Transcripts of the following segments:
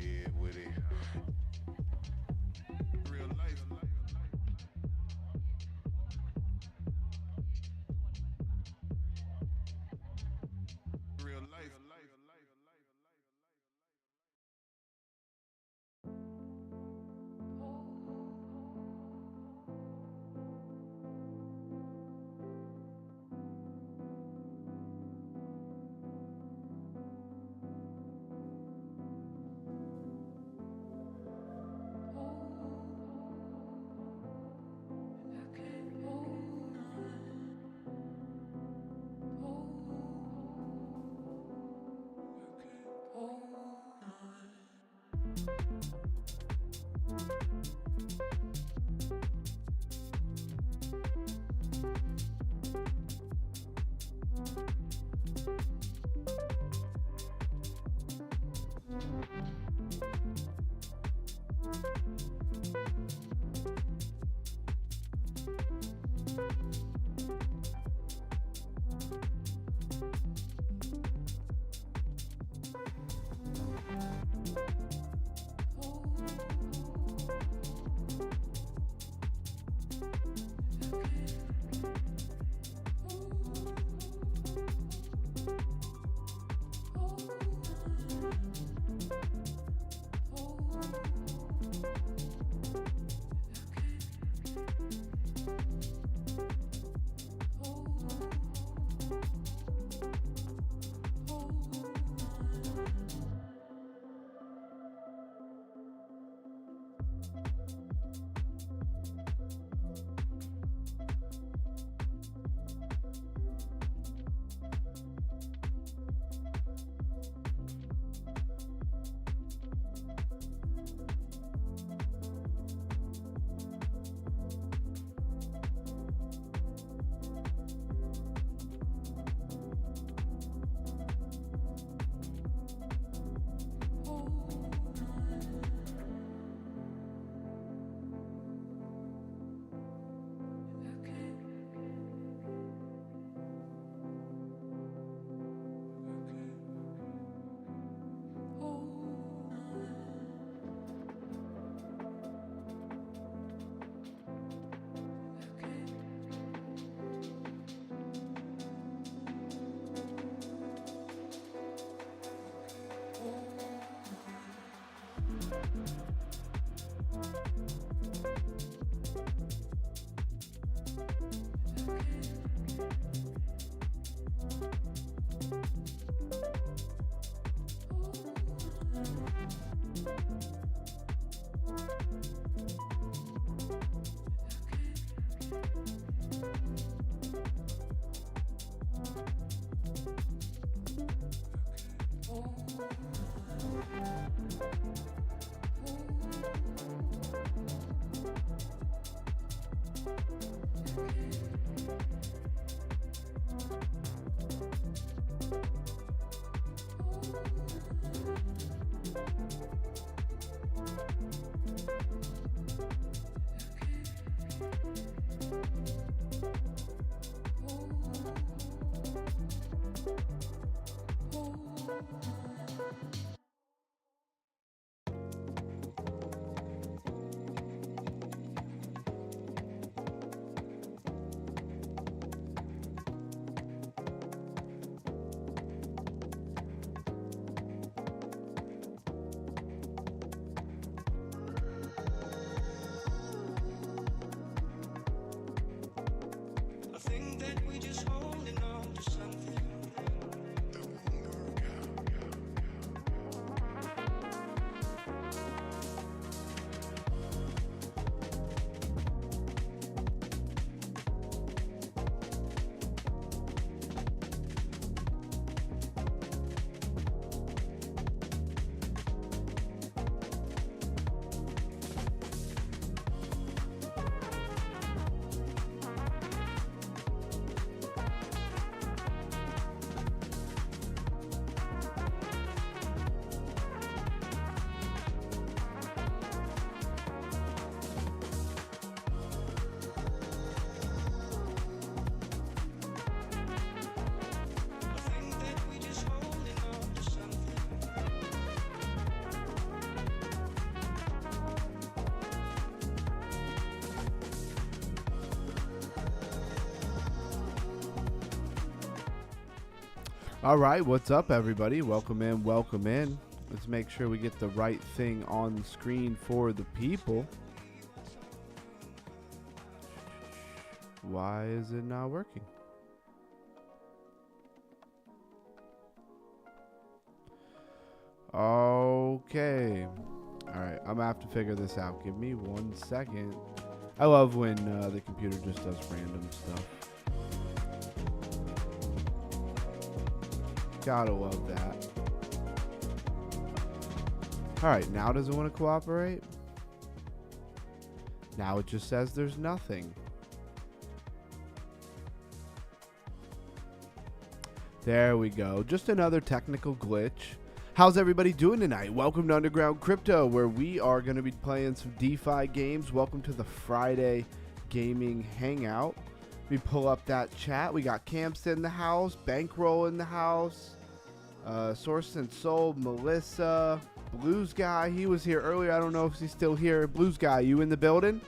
head with it. Real life. Real life. All right, what's up, everybody? Welcome in, welcome in. Let's make sure we get the right thing on the screen for the people. Why is it not working? Okay. All right, I'm gonna have to figure this out. Give me 1 second. I love when the computer just does random stuff. Gotta love that. Alright, now does it want to cooperate? Now it just says there's nothing. There we go. Just another technical glitch. How's everybody doing tonight? Welcome to Underground Crypto, where we are going to be playing some DeFi games. Welcome to the Friday Gaming Hangout. We pull up that chat. We got Camps in the house, Bankroll in the house, Source and Soul, Melissa, Blues Guy. He was here earlier. I don't know if he's still here. Blues Guy, you in the building?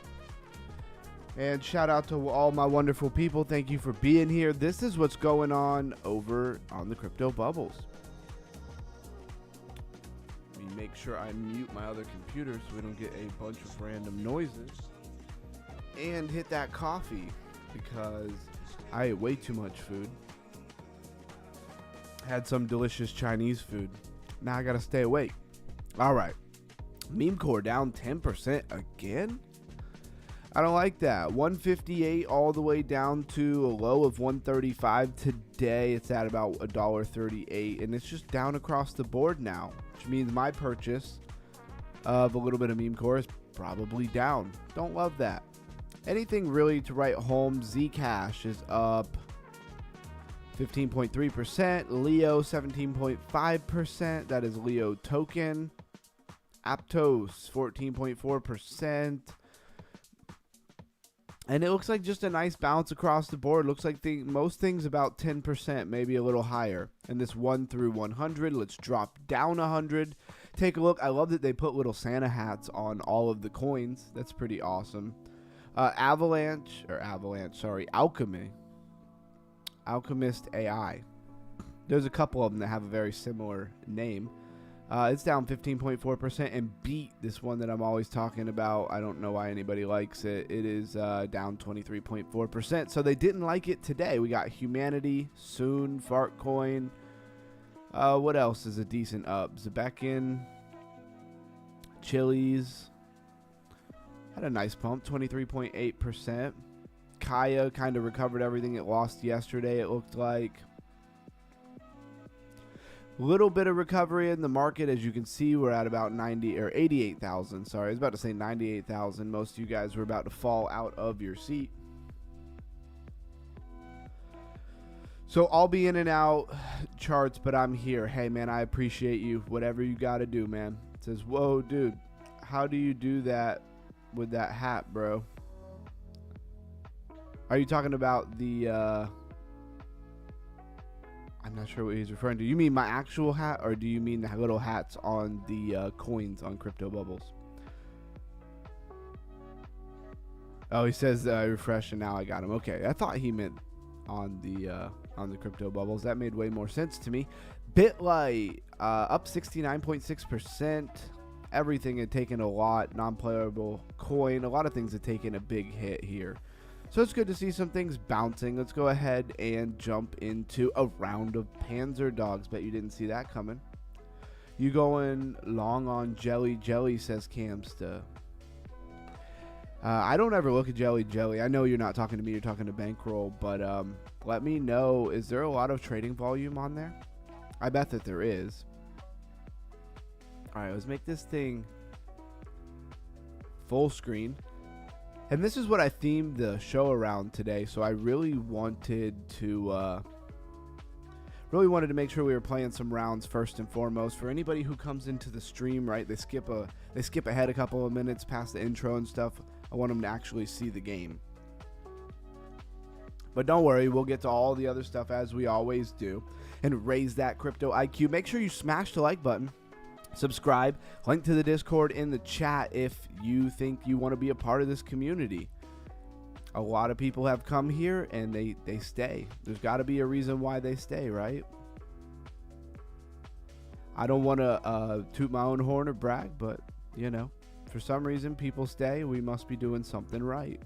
And shout out to all my wonderful people. Thank you for being here. This is what's going on over on the Crypto Bubbles. Let me make sure I mute my other computer so we don't get a bunch of random noises. And hit that coffee, because I ate way too much food. Had some delicious Chinese food. Now I gotta stay awake. All right. Meme core down 10% again? I don't like that. 158 all the way down to a low of 135 today. It's at about $1.38, and it's just down across the board now, which means my purchase of a little bit of meme core is probably down. Don't love that. Anything really to write home. Zcash is up 15.3%. Leo 17.5%. That is Leo token. Aptos 14.4%. And it looks like just a nice bounce across the board. Looks like most things about 10%, maybe a little higher. And this 1 through 100, let's drop down 100. Take a look. I love that they put little Santa hats on all of the coins. That's pretty awesome. Alchemy. Alchemist AI. There's a couple of them that have a very similar name. It's down 15.4%, and Beat, this one that I'm always talking about, I don't know why anybody likes it. It is down 23.4%. So they didn't like it today. We got Humanity, Soon, Fartcoin. What else is a decent up? Zebekin, Chili's. Had a nice pump, 23.8%. Kaya kind of recovered everything it lost yesterday, it looked like. Little bit of recovery in the market. As you can see, we're at about 88,000. Sorry, I was about to say 98,000. Most of you guys were about to fall out of your seat. So I'll be in and out charts, but I'm here. Hey, man, I appreciate you. Whatever you got to do, man. It says, whoa, dude, how do you do that with that hat, bro? Are you talking about the... I'm not sure what he's referring to. You mean my actual hat, or do you mean the little hats on the coins on Crypto Bubbles? Oh, he says refresh, and now I got him. Okay, I thought he meant on the Crypto Bubbles. That made way more sense to me. Bitlight up 69.6%. Everything had taken a lot. Non-playable coin. A lot of things had taken a big hit here. So it's good to see some things bouncing. Let's go ahead and jump into a round of Panzer Dogs. Bet you didn't see that coming. You going long on Jelly, says Camsta. I don't ever look at Jelly. I know you're not talking to me, you're talking to Bankroll, but let me know, is there a lot of trading volume on there? I bet that there is. Alright, let's make this thing full screen. And this is what I themed the show around today, so I really wanted to make sure we were playing some rounds first and foremost. For anybody who comes into the stream, right, they skip ahead a couple of minutes past the intro and stuff. I want them to actually see the game. But don't worry, we'll get to all the other stuff as we always do and raise that crypto IQ. Make sure you smash the like button. Subscribe, link to the Discord in the chat if you think you want to be a part of this community. A lot of people have come here and they stay. There's got to be a reason why they stay, right? I don't want to toot my own horn or brag, but, you know, for some reason people stay. We must be doing something right.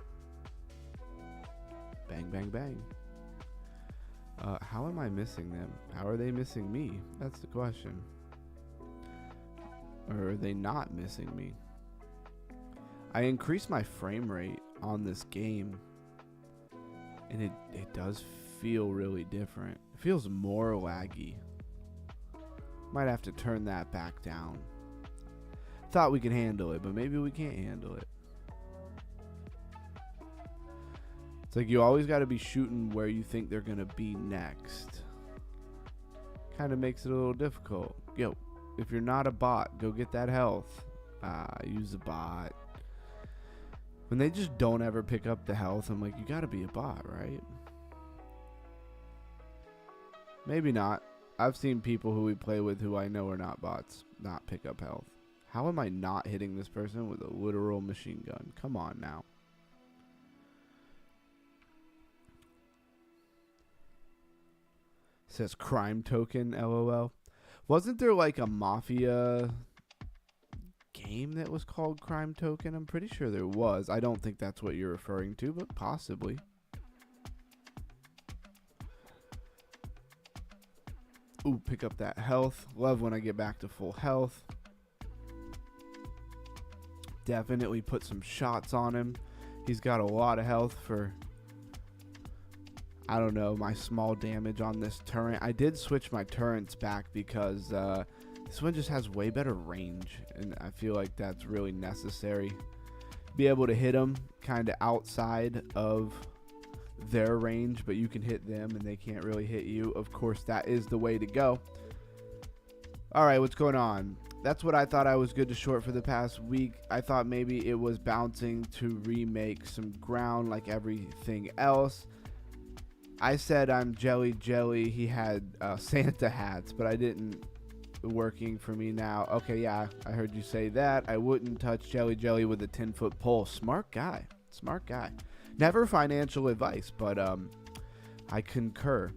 Bang, bang, bang. How am I missing them? How are they missing me? That's the question. Or are they not missing me? I increased my frame rate on this game, and it does feel really different. It feels more laggy. Might have to turn that back down. Thought we could handle it, but maybe we can't handle it. It's like you always got to be shooting where you think they're going to be next. Kind of makes it a little difficult. Yo, if you're not a bot, go get that health. Use a bot. When they just don't ever pick up the health, I'm like, you got to be a bot, right? Maybe not. I've seen people who we play with who I know are not bots not pick up health. How am I not hitting this person with a literal machine gun? Come on now. It says crime token, LOL. Wasn't there like a mafia game that was called Crime Token? I'm pretty sure there was. I don't think that's what you're referring to, but possibly. Ooh, pick up that health. Love when I get back to full health. Definitely put some shots on him. He's got a lot of health for, I don't know, my small damage on this turret. I did switch my turrets back because this one just has way better range, and I feel like that's really necessary. Be able to hit them kind of outside of their range, but you can hit them and they can't really hit you. Of course, that is the way to go. All right, what's going on? That's what I thought I was good to short for the past week. I thought maybe it was bouncing to remake some ground like everything else. I said I'm jelly. He had Santa hats, but I didn't. Working for me now. Okay, yeah, I heard you say that. I wouldn't touch jelly with a 10-foot pole. Smart guy. Never financial advice, but I concur.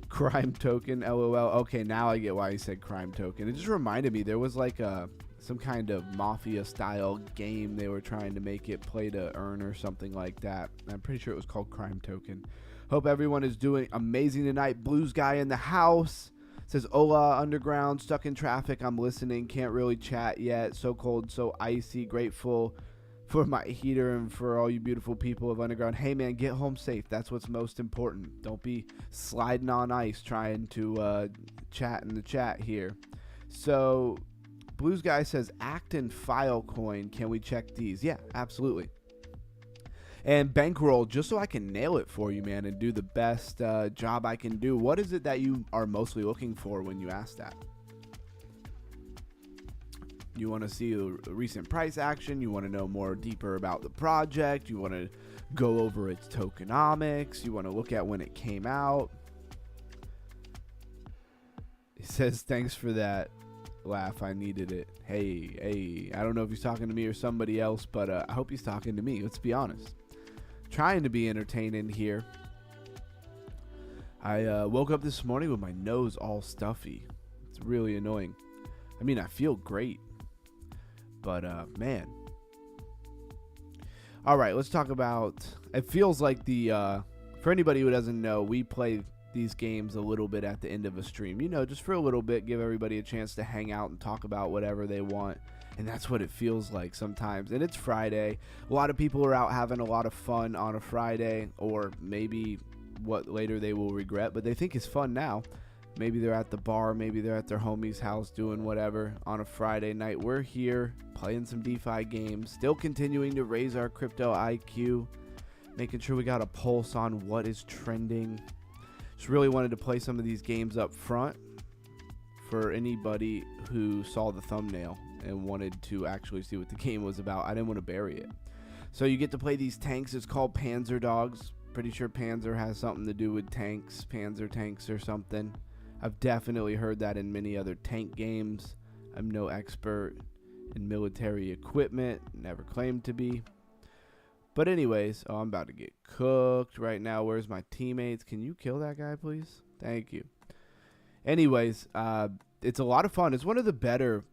Crime token, LOL. Okay, now I get why he said crime token. It just reminded me there was like some kind of mafia style game they were trying to make it play to earn or something like that. I'm pretty sure it was called crime token. Hope everyone is doing amazing tonight. Blues guy in the house. Says, hola, underground, stuck in traffic. I'm listening. Can't really chat yet. So cold, so icy. Grateful for my heater and for all you beautiful people of underground. Hey, man, get home safe. That's what's most important. Don't be sliding on ice trying to chat in the chat here. So, Blues Guy says, Act and Filecoin. Can we check these? Yeah, absolutely. And bankroll, just so I can nail it for you, man, and do the best job I can do. What is it that you are mostly looking for when you ask that? You want to see a recent price action? You want to know more deeper about the project? You want to go over its tokenomics? You want to look at when it came out? It says, thanks for that laugh. I needed it. Hey, I don't know if he's talking to me or somebody else, but I hope he's talking to me. Let's be honest. Trying to be entertaining here. I woke up this morning with my nose all stuffy. It's really annoying. I mean, I feel great, but man. All right, let's talk about. It feels like for anybody who doesn't know, we play these games a little bit at the end of a stream. You know, just for a little bit, give everybody a chance to hang out and talk about whatever they want. And that's what it feels like sometimes. And it's Friday. A lot of people are out having a lot of fun on a Friday, or maybe what later they will regret, but they think is fun now. Maybe they're at the bar, maybe they're at their homie's house doing whatever on a Friday night. We're here playing some DeFi games, still continuing to raise our crypto IQ, making sure we got a pulse on what is trending. Just really wanted to play some of these games up front for anybody who saw the thumbnail and wanted to actually see what the game was about. I didn't want to bury it. So you get to play these tanks. It's called Panzer Dogs. Pretty sure Panzer has something to do with tanks, Panzer tanks or something. I've definitely heard that in many other tank games. I'm no expert in military equipment, never claimed to be. But anyways, I'm about to get cooked right now. Where's my teammates? Can you kill that guy, please? Thank you. Anyways, it's a lot of fun. It's one of the better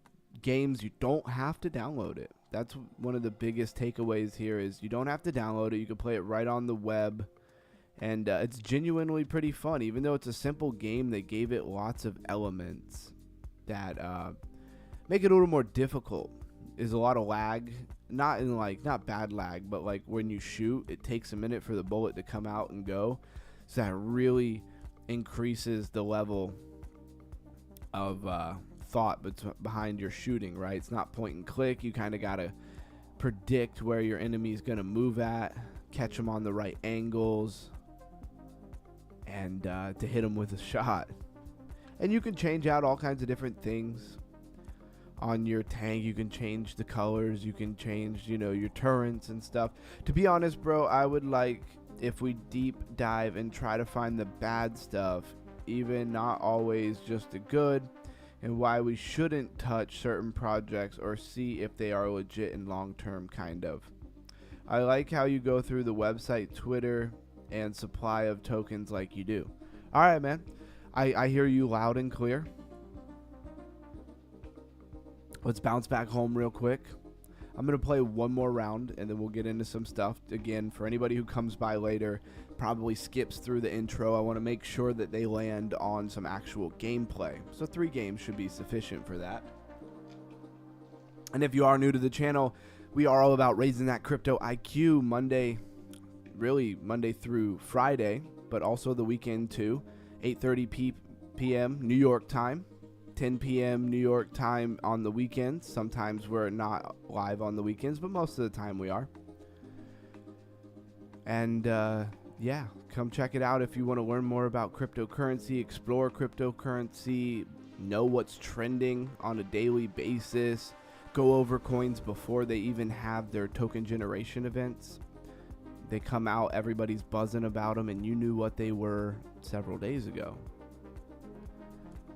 games. You don't have to download it. That's one of the biggest takeaways here is you don't have to download it. You can play it right on the web. And it's genuinely pretty fun. Even though it's a simple game, they gave it lots of elements that make it a little more difficult. There's a lot of lag. Not bad lag, but like when you shoot, it takes a minute for the bullet to come out and go. So that really increases the level of thought behind your shooting, right? It's not point and click. You kind of got to predict where your enemy's going to move at, catch them on the right angles, and to hit them with a shot. And you can change out all kinds of different things on your tank. You can change the colors. You can change, your turrets and stuff. To be honest, bro, I would like if we deep dive and try to find the bad stuff, even not always just the good, and why we shouldn't touch certain projects or see if they are legit and long-term, kind of. I like how you go through the website, Twitter, and supply of tokens like you do. All right, man. I hear you loud and clear. Let's bounce back home real quick. I'm going to play one more round, and then we'll get into some stuff. Again, for anybody who comes by later, probably skips through the intro, I want to make sure that they land on some actual gameplay. So 3 games should be sufficient for that. And if you are new to the channel, we are all about raising that crypto IQ Monday through Friday, but also the weekend too. 8:30 p.m. New York time. 10 p.m. New York time on the weekends. Sometimes we're not live on the weekends, but most of the time we are. And yeah, come check it out if you want to learn more about cryptocurrency, explore cryptocurrency, know what's trending on a daily basis, go over coins before they even have their token generation events. They come out, everybody's buzzing about them, and you knew what they were several days ago.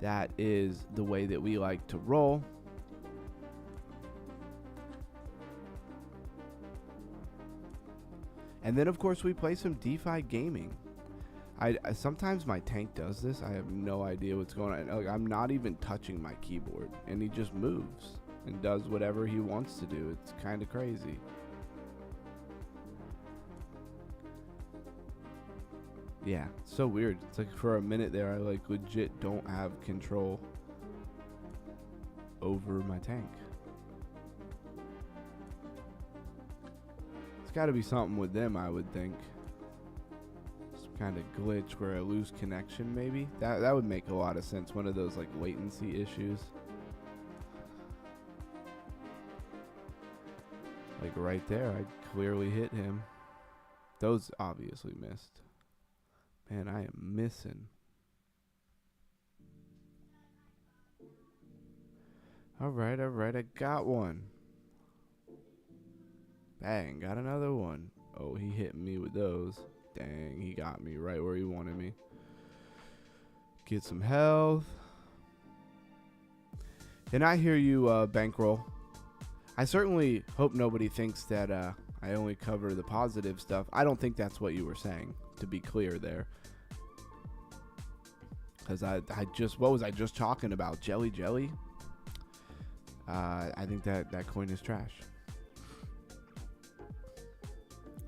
That is the way that we like to roll. And then, of course, we play some DeFi gaming. I sometimes my tank does this. I have no idea what's going on. Like, I'm not even touching my keyboard, and he just moves and does whatever he wants to do. It's kind of crazy. Yeah, so weird. It's like for a minute there, I like legit don't have control over my tank. It's got to be something with them, I would think. Some kind of glitch where I lose connection, maybe. That would make a lot of sense. One of those like latency issues. Like right there, I clearly hit him. Those obviously missed. Man, I am missing. Alright, I got one. Bang, got another one. Oh, he hit me with those. Dang, he got me right where he wanted me. Get some health. And I hear you, Bankroll. I certainly hope nobody thinks that I only cover the positive stuff. I don't think that's what you were saying, to be clear there. Because what was I just talking about? Jelly? I think that coin is trash.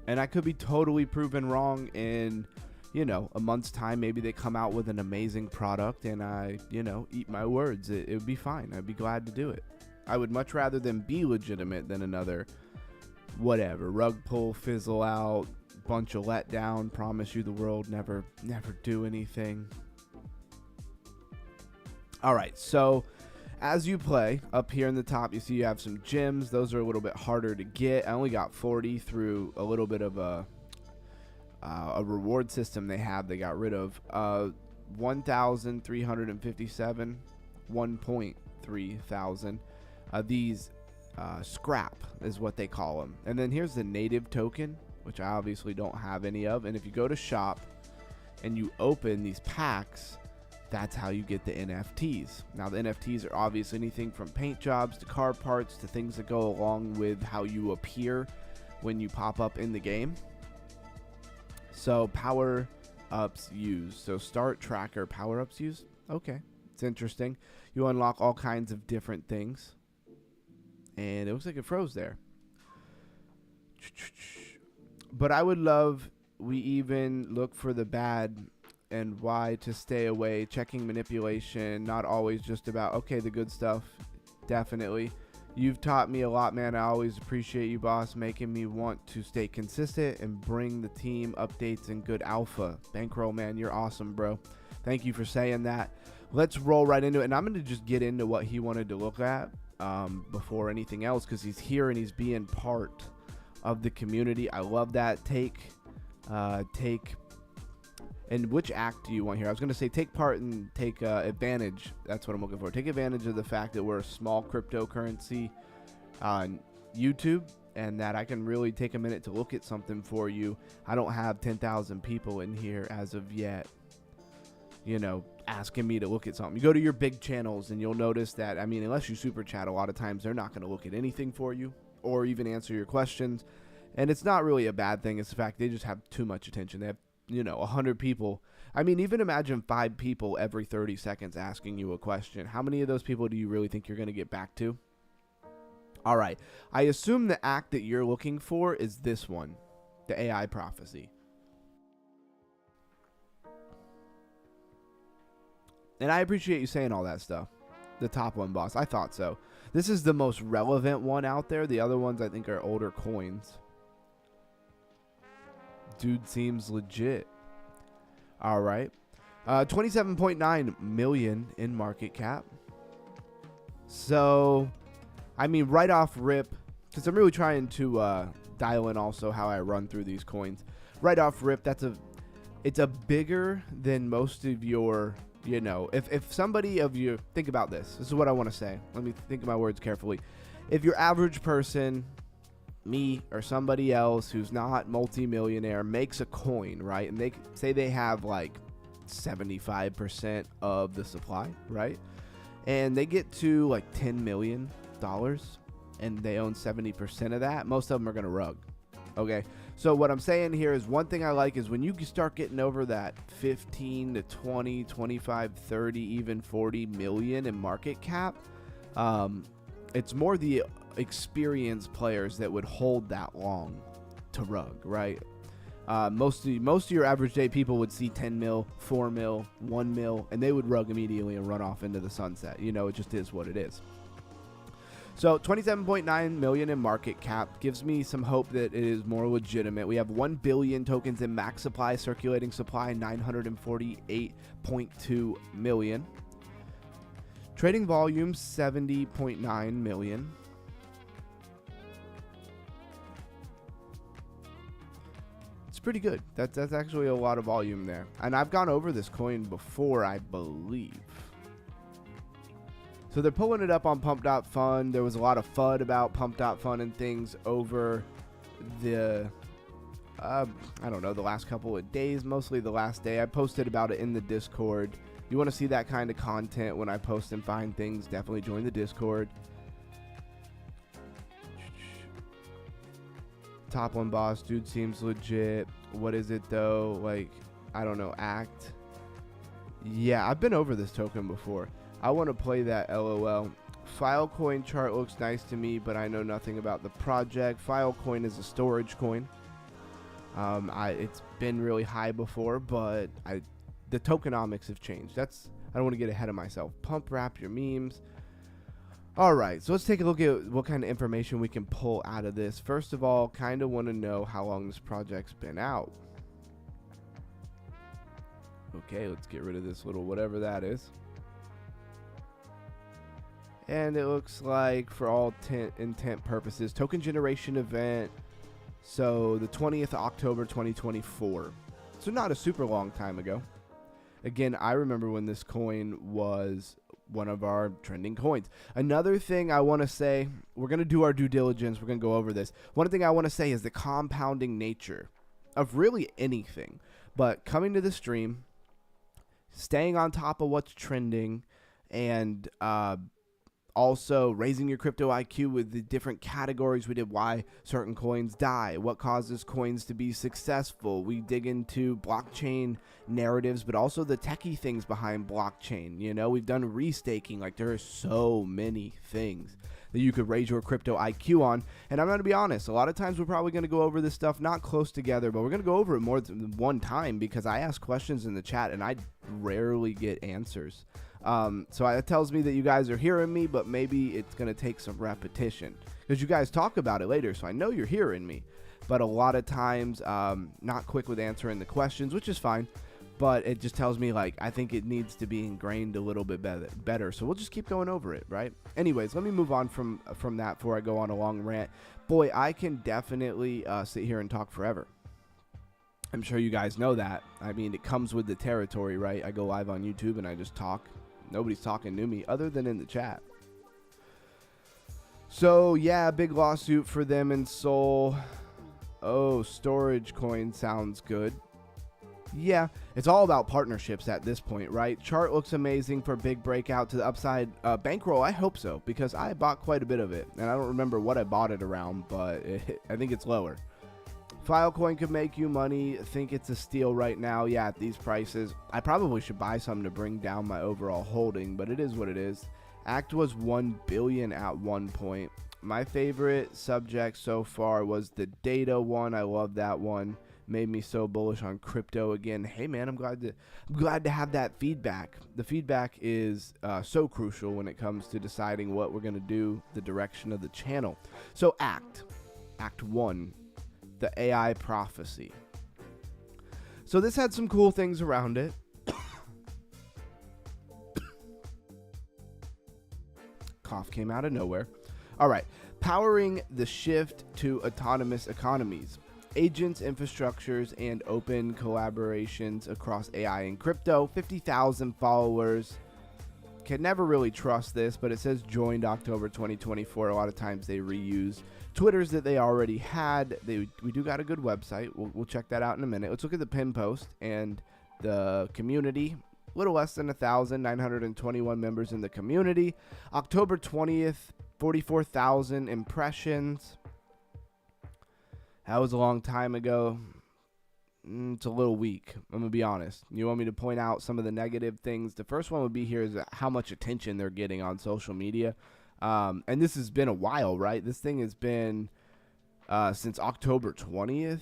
And I could be totally proven wrong in, a month's time. Maybe they come out with an amazing product and I, eat my words. It would be fine. I'd be glad to do it. I would much rather them be legitimate than another whatever. Rug pull, fizzle out, bunch of letdown, promise you the world, never do anything. All right, so as you play, up here in the top, you see you have some gems. Those are a little bit harder to get. I only got 40 through a little bit of a reward system they have. They got rid of 1,357, 1.3 thousand. These scrap is what they call them. And then here's the native token, which I obviously don't have any of. And if you go to shop and you open these packs, that's how you get the NFTs. Now, the NFTs are obviously anything from paint jobs to car parts to things that go along with how you appear when you pop up in the game. So, power ups used. So, start tracker, power ups used. Okay. It's interesting. You unlock all kinds of different things. And it looks like it froze there. But I would love, we even look for the bad and why to stay away. Checking manipulation, not always just about, okay, the good stuff. Definitely. You've taught me a lot, man. I always appreciate you, boss, making me want to stay consistent and bring the team updates and good alpha. Bankroll, man, you're awesome, bro. Thank you for saying that. Let's roll right into it. And I'm going to just get into what he wanted to look at before anything else, because he's here and he's being part of the community. I love that. Take. And which act do you want here? I was going to say take part and take advantage. That's what I'm looking for. Take advantage of the fact that we're a small cryptocurrency on YouTube, and that I can really take a minute to look at something for you. I don't have 10,000 people in here as of yet, you know, asking me to look at something. You go to your big channels and you'll notice that, I mean, unless you super chat, a lot of times they're not going to look at anything for you or even answer your questions. And it's not really a bad thing. It's the fact they just have too much attention. They have, you know, 100 people. I mean, even imagine 5 people every 30 seconds asking you a question. How many of those people do you really think you're going to get back to? All right. I assume the act that you're looking for is this one, the AI prophecy. And I appreciate you saying all that stuff. The top one, boss. I thought so. This is the most relevant one out there. The other ones I think are older coins. Dude seems legit. All right. 27.9 million in market cap. So, I mean, right off rip, because I'm really trying to dial in also how I run through these coins. Right off rip, it's a bigger than most of your, you know, if somebody of you, think about this. This is what I want to say. Let me think of my words carefully. If your average person, me or somebody else who's not multimillionaire, makes a coin, right? And they say they have like 75% of the supply, right? And they get to like $10 million and they own 70% of that. Most of them are going to rug. Okay. So what I'm saying here is one thing I like is when you start getting over that 15 to 20, 25, 30, even 40 million in market cap, it's more the experienced players that would hold that long to rug, right? Most of your average day people would see 10 mil, 4 mil, 1 mil, and they would rug immediately and run off into the sunset. You know, it just is what it is. So 27.9 million in market cap gives me some hope that it is more legitimate. We have 1 billion tokens in max supply, circulating supply 948.2 million. Trading volume 70.9 million. It's pretty good. That's actually a lot of volume there. And I've gone over this coin before, I believe. So they're pulling it up on Pump.Fun. There was a lot of FUD about Pump.Fun and things over the, I don't know, the last couple of days, mostly the last day. I posted about it in the Discord. You want to see that kind of content when I post and find things, definitely join the Discord. Top one, boss. Dude seems legit. What is it, though? Like, I don't know, act. Yeah, I've been over this token before. I want to play that, LOL. Filecoin chart looks nice to me, but I know nothing about the project. Filecoin is a storage coin. It's been really high before, but the tokenomics have changed. I don't want to get ahead of myself. Pump wrap your memes. All right, so let's take a look at what kind of information we can pull out of this. First of all, kind of want to know how long this project's been out. Okay, let's get rid of this little whatever that is. And it looks like for all intent purposes, token generation event. So the 20th of October 2024. So not a super long time ago. Again, I remember when this coin was one of our trending coins. Another thing I want to say, we're going to do our due diligence. We're going to go over this. One thing I want to say is the compounding nature of really anything. But coming to the stream, staying on top of what's trending, and Also, raising your crypto IQ with the different categories. We did why certain coins die, what causes coins to be successful. We dig into blockchain narratives, but also the techie things behind blockchain. You know, we've done restaking. Like, there are so many things that you could raise your crypto IQ on. And I'm going to be honest, a lot of times we're probably going to go over this stuff not close together, but we're going to go over it more than one time because I ask questions in the chat and I rarely get answers. So that tells me that you guys are hearing me, but maybe it's going to take some repetition because you guys talk about it later. So I know you're hearing me, but a lot of times, not quick with answering the questions, which is fine, but it just tells me like, I think it needs to be ingrained a little bit better. So we'll just keep going over it. Right. Anyways, let me move on from that before I go on a long rant. Boy, I can definitely, sit here and talk forever. I'm sure you guys know that. I mean, it comes with the territory, right? I go live on YouTube and I just talk. Nobody's talking to me other than in the chat. So, yeah, big lawsuit for them in Seoul. Oh, storage coin sounds good. Yeah, it's all about partnerships at this point, right? Chart looks amazing for big breakout to the upside. Bankroll, I hope so, because I bought quite a bit of it. And I don't remember what I bought it around, but I think it's lower. Filecoin could make you money. Think it's a steal right now. Yeah, at these prices. I probably should buy some to bring down my overall holding, but it is what it is. Act was 1 billion at one point. My favorite subject so far was the data one. I love that one. Made me so bullish on crypto again. Hey man, I'm glad to have that feedback. The feedback is so crucial when it comes to deciding what we're gonna do, the direction of the channel. So Act 1. The AI prophecy. So this had some cool things around it. Cough came out of nowhere. All right. Powering the shift to autonomous economies. Agents, infrastructures, and open collaborations across AI and crypto. 50,000 followers. Can never really trust this, but it says joined October 2024. A lot of times they reuse Twitters that they already had. We do got a good website. We'll check that out in a minute. Let's look at the pin post and the community. A little less than 1,921 members in the community. October 20th, 44,000 impressions. That was a long time ago. It's a little weak. I'm going to be honest. You want me to point out some of the negative things? The first one would be here is how much attention they're getting on social media. And this has been a while, right? This thing has been since October 20th.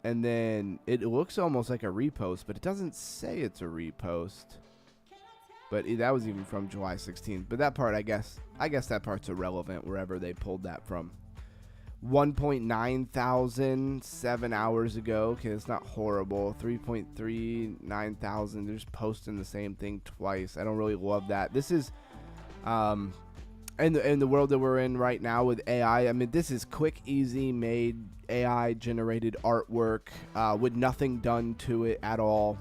And then it looks almost like a repost, but it doesn't say it's a repost. But that was even from July 16th. But that part, I guess that part's irrelevant wherever they pulled that from. 1.9 thousand 7 hours ago. Okay, that's not horrible. 3.39 thousand. They're just posting the same thing twice. I don't really love that. This is in the world that we're in right now with AI. I mean, this is quick, easy made AI generated artwork with nothing done to it at all.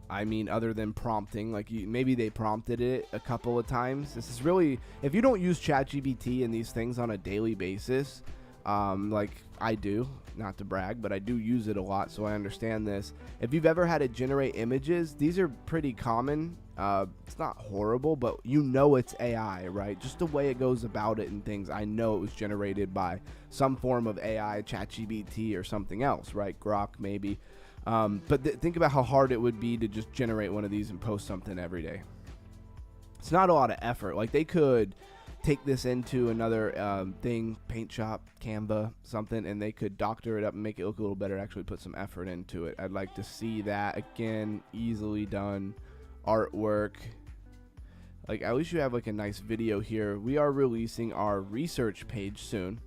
I mean, other than prompting, like maybe they prompted it a couple of times. This is really, if you don't use ChatGPT and these things on a daily basis, like I do, not to brag, but I do use it a lot, so I understand this. If you've ever had it generate images, these are pretty common. It's not horrible, but you know it's AI, right? Just the way it goes about it and things. I know it was generated by some form of AI, ChatGPT or something else, right? Grok maybe. But think about how hard it would be to just generate one of these and post something every day. It's not a lot of effort. Like they could take this into another thing, Paint Shop, Canva, something, and they could doctor it up and make it look a little better, actually put some effort into it. I'd like to see that. Again, easily done artwork. Like at least you have like a nice video here. We are releasing our research page soon.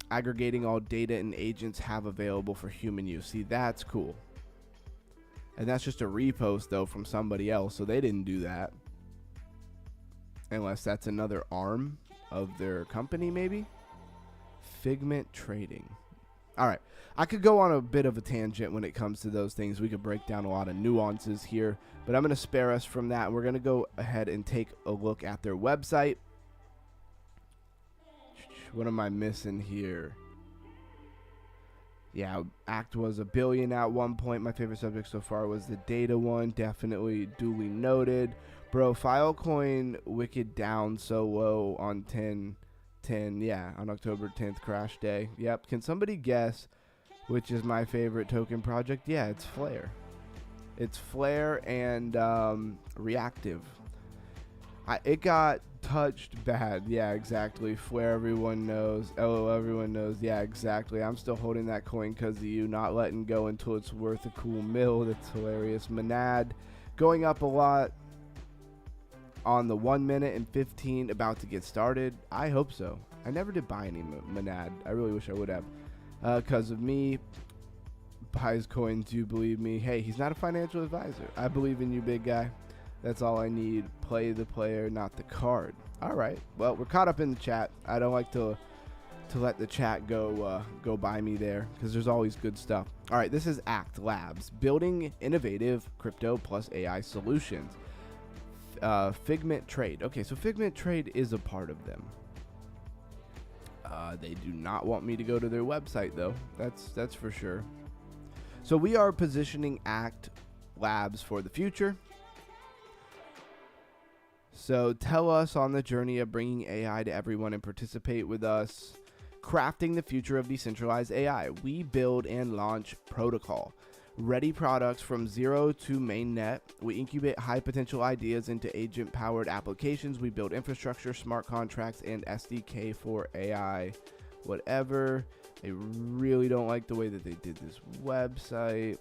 Aggregating all data and agents have available for human use. See, that's cool. And that's just a repost though from somebody else, so they didn't do that. Unless that's another arm of their company, maybe. Figment trading. All right, I could go on a bit of a tangent when it comes to those things. We could break down a lot of nuances here, but I'm going to spare us from that. We're going to go ahead and take a look at their website. What am I missing here? Yeah, Act was $1 billion at one point. My favorite subject so far was the data one. Definitely duly noted. Bro, Filecoin wicked down so low on 10/10. Yeah, on October 10th, crash day. Yep. Can somebody guess which is my favorite token project? Yeah, it's Flare. It's Flare and Reactive. It got touched bad. Yeah, exactly. Flare, everyone knows. LO, everyone knows. Yeah, exactly. I'm still holding that coin because of you, not letting go until it's worth a cool mill. That's hilarious. Monad going up a lot on the 1 minute and 15, about to get started. I hope so. I never did buy any Monad. I really wish I would have. Because of me. Buys coins, you believe me. Hey, he's not a financial advisor. I believe in you, big guy. That's all I need. Play the player, not the card. All right. Well, we're caught up in the chat. I don't like to let the chat go by me there because there's always good stuff. All right. This is Act Labs, building innovative crypto plus AI solutions. Figment Trade. Okay, so Figment Trade is a part of them. They do not want me to go to their website though. That's for sure. So we are positioning Act Labs for the future. So tell us on the journey of bringing AI to everyone and participate with us, crafting the future of decentralized AI. We build and launch protocol, ready products from zero to mainnet. We incubate high potential ideas into agent powered applications. We build infrastructure, smart contracts, and SDK for AI, whatever. I really don't like the way that they did this website.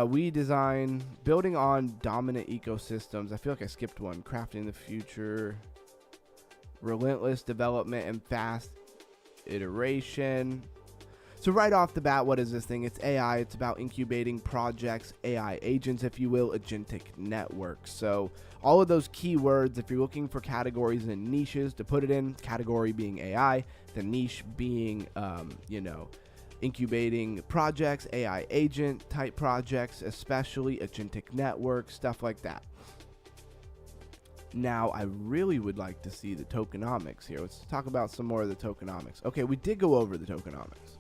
We design building on dominant ecosystems. I feel like I skipped one. Crafting the future, relentless development and fast iteration. So right off the bat, what is this thing? It's AI. It's about incubating projects, AI agents, if you will, agentic networks. So all of those keywords, if you're looking for categories and niches to put it in, category being AI, the niche being, incubating projects, AI agent type projects, especially agentic networks, stuff like that. Now, I really would like to see the tokenomics here. Let's talk about some more of the tokenomics. Okay, we did go over the tokenomics.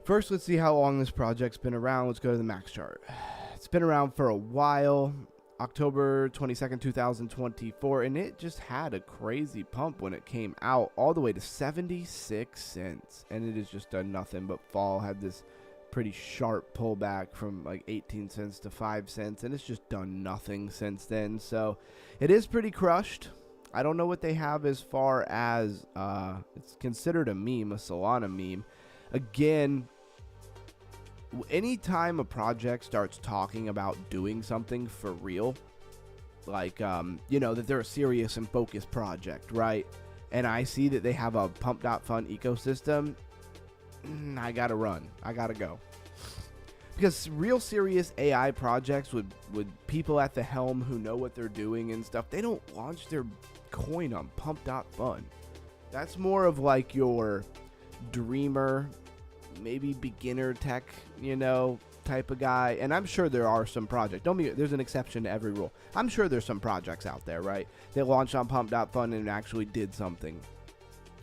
First, let's see how long this project's been around. Let's go to the max chart. It's been around for a while. October 22nd, 2024, and it just had a crazy pump when it came out, all the way to 76 cents, and it has just done nothing but fall. Had this pretty sharp pullback from like 18 cents to 5 cents, and it's just done nothing since then. So it is pretty crushed. I don't know what they have as far as it's considered a meme, a Solana meme. Again, anytime a project starts talking about doing something for real, like, that they're a serious and focused project, right? And I see that they have a pump.fun ecosystem, I gotta run. I gotta go. Because real serious AI projects with people at the helm who know what they're doing and stuff, they don't launch their coin on pump.fun. That's more of like your dreamer, maybe beginner tech, type of guy. And I'm sure there are some projects. There's an exception to every rule. I'm sure there's some projects out there, right? They launched on pump.fun and actually did something.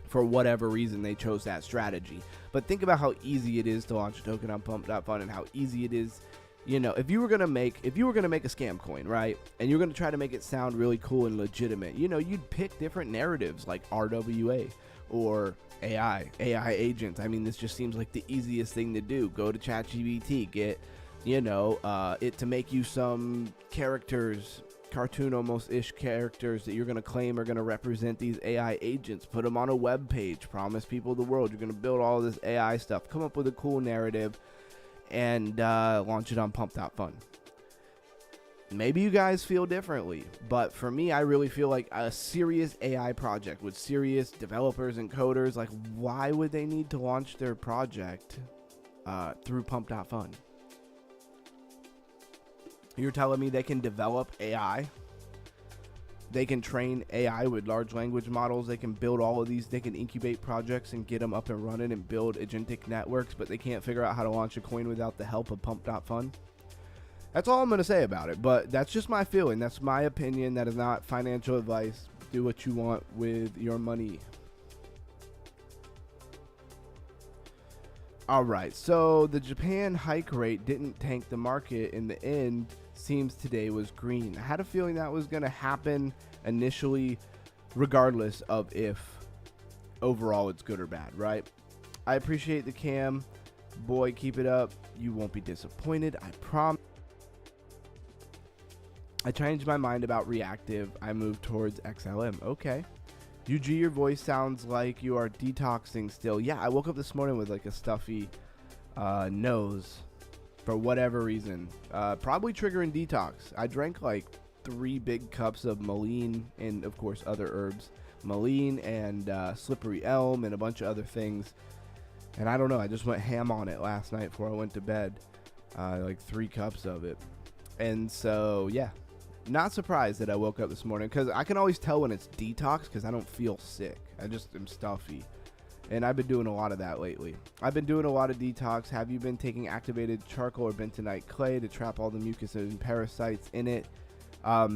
For whatever reason, they chose that strategy. But think about how easy it is to launch a token on pump.fun and how easy it is. If you were gonna make a scam coin, right, and you're gonna try to make it sound really cool and legitimate, you'd pick different narratives like RWA or AI agents. I mean, this just seems like the easiest thing to do. Go to ChatGPT, get, it to make you some characters, cartoon almost-ish characters that you're going to claim are going to represent these AI agents. Put them on a web page. Promise people the world. You're going to build all this AI stuff. Come up with a cool narrative and launch it on pump.fun. Maybe you guys feel differently, but for me, I really feel like a serious AI project with serious developers and coders, like, why would they need to launch their project through pump.fun? You're telling me they can develop AI? They can train AI with large language models. They can build all of these. They can incubate projects and get them up and running and build agentic networks, but they can't figure out how to launch a coin without the help of pump.fun? That's all I'm going to say about it, but that's just my feeling. That's my opinion. That is not financial advice. Do what you want with your money. All right, so the Japan hike rate didn't tank the market in the end. Seems today was green. I had a feeling that was going to happen initially, regardless of if overall it's good or bad, right? I appreciate the cam. Boy, keep it up. You won't be disappointed, I promise. I changed my mind about reactive. I moved towards XLM. Okay. UG, your voice sounds like you are detoxing still. Yeah, I woke up this morning with like a stuffy nose for whatever reason. Probably triggering detox. I drank like 3 big cups of Maline and, of course, other herbs. Maline and slippery elm and a bunch of other things. And I don't know. I just went ham on it last night before I went to bed. Like 3 cups of it. And so, yeah. Not surprised that I woke up this morning, because I can always tell when it's detox because I don't feel sick. I just am stuffy. And I've been doing a lot of that lately. I've been doing a lot of detox. Have you been taking activated charcoal or bentonite clay to trap all the mucus and parasites in it? I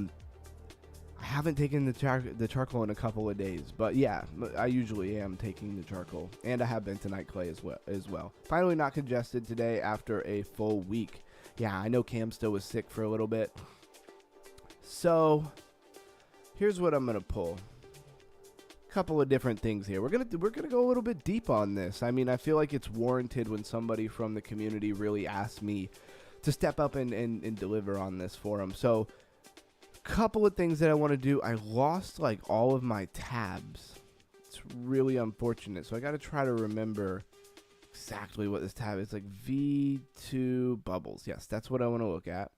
haven't taken the charcoal in a couple of days, but yeah, I usually am taking the charcoal, and I have bentonite clay as well. Finally not congested today after a full week. Yeah, I know Cam still was sick for a little bit. So here's what I'm gonna pull. Couple of different things here. We're gonna go a little bit deep on this. I mean, I feel like it's warranted when somebody from the community really asks me to step up and deliver on this for them. So couple of things that I want to do. I lost like all of my tabs. It's really unfortunate. So I got to try to remember exactly what this tab is. Like V2 bubbles. Yes, that's what I want to look at.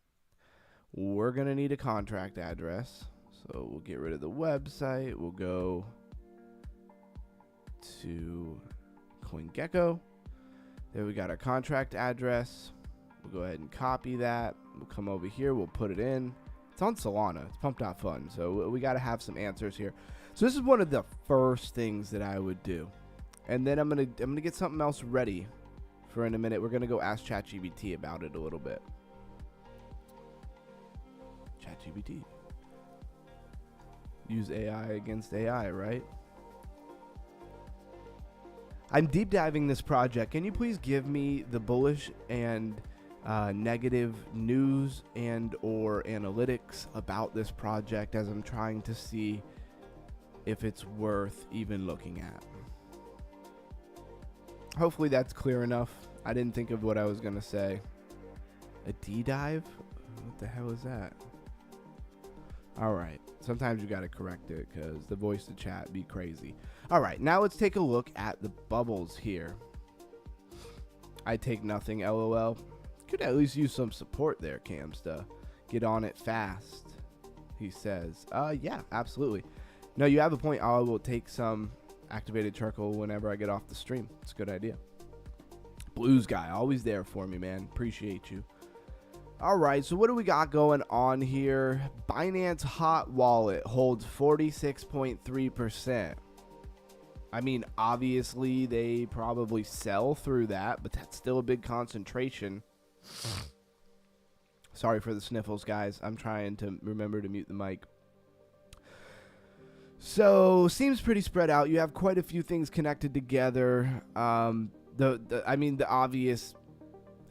We're going to need a contract address. So we'll get rid of the website. We'll go to CoinGecko. There we got our contract address. We'll go ahead and copy that. We'll come over here. We'll put it in. It's on Solana. It's pump.fun. So we got to have some answers here. So this is one of the first things that I would do. And then I'm gonna get something else ready for in a minute. We're going to go ask ChatGPT about it a little bit. ChatGPT. Use AI against AI, right? I'm deep diving this project. Can you please give me the bullish and negative news and or analytics about this project, as I'm trying to see if it's worth even looking at? Hopefully that's clear enough. I didn't think of what I was going to say. A D-dive? What the hell is that? All right. Sometimes you got to correct it because the voice to chat be crazy. All right. Now let's take a look at the bubbles here. I take nothing, LOL. Could at least use some support there, Camsta. Get on it fast, he says. Yeah, absolutely. No, you have a point. I will take some activated charcoal whenever I get off the stream. It's a good idea. Blues guy, always there for me, man. Appreciate you. All right, so what do we got going on here? Binance Hot Wallet holds 46.3%. I mean, obviously, they probably sell through that, but that's still a big concentration. Sorry for the sniffles, guys. I'm trying to remember to mute the mic. So, seems pretty spread out. You have quite a few things connected together. I mean, the obvious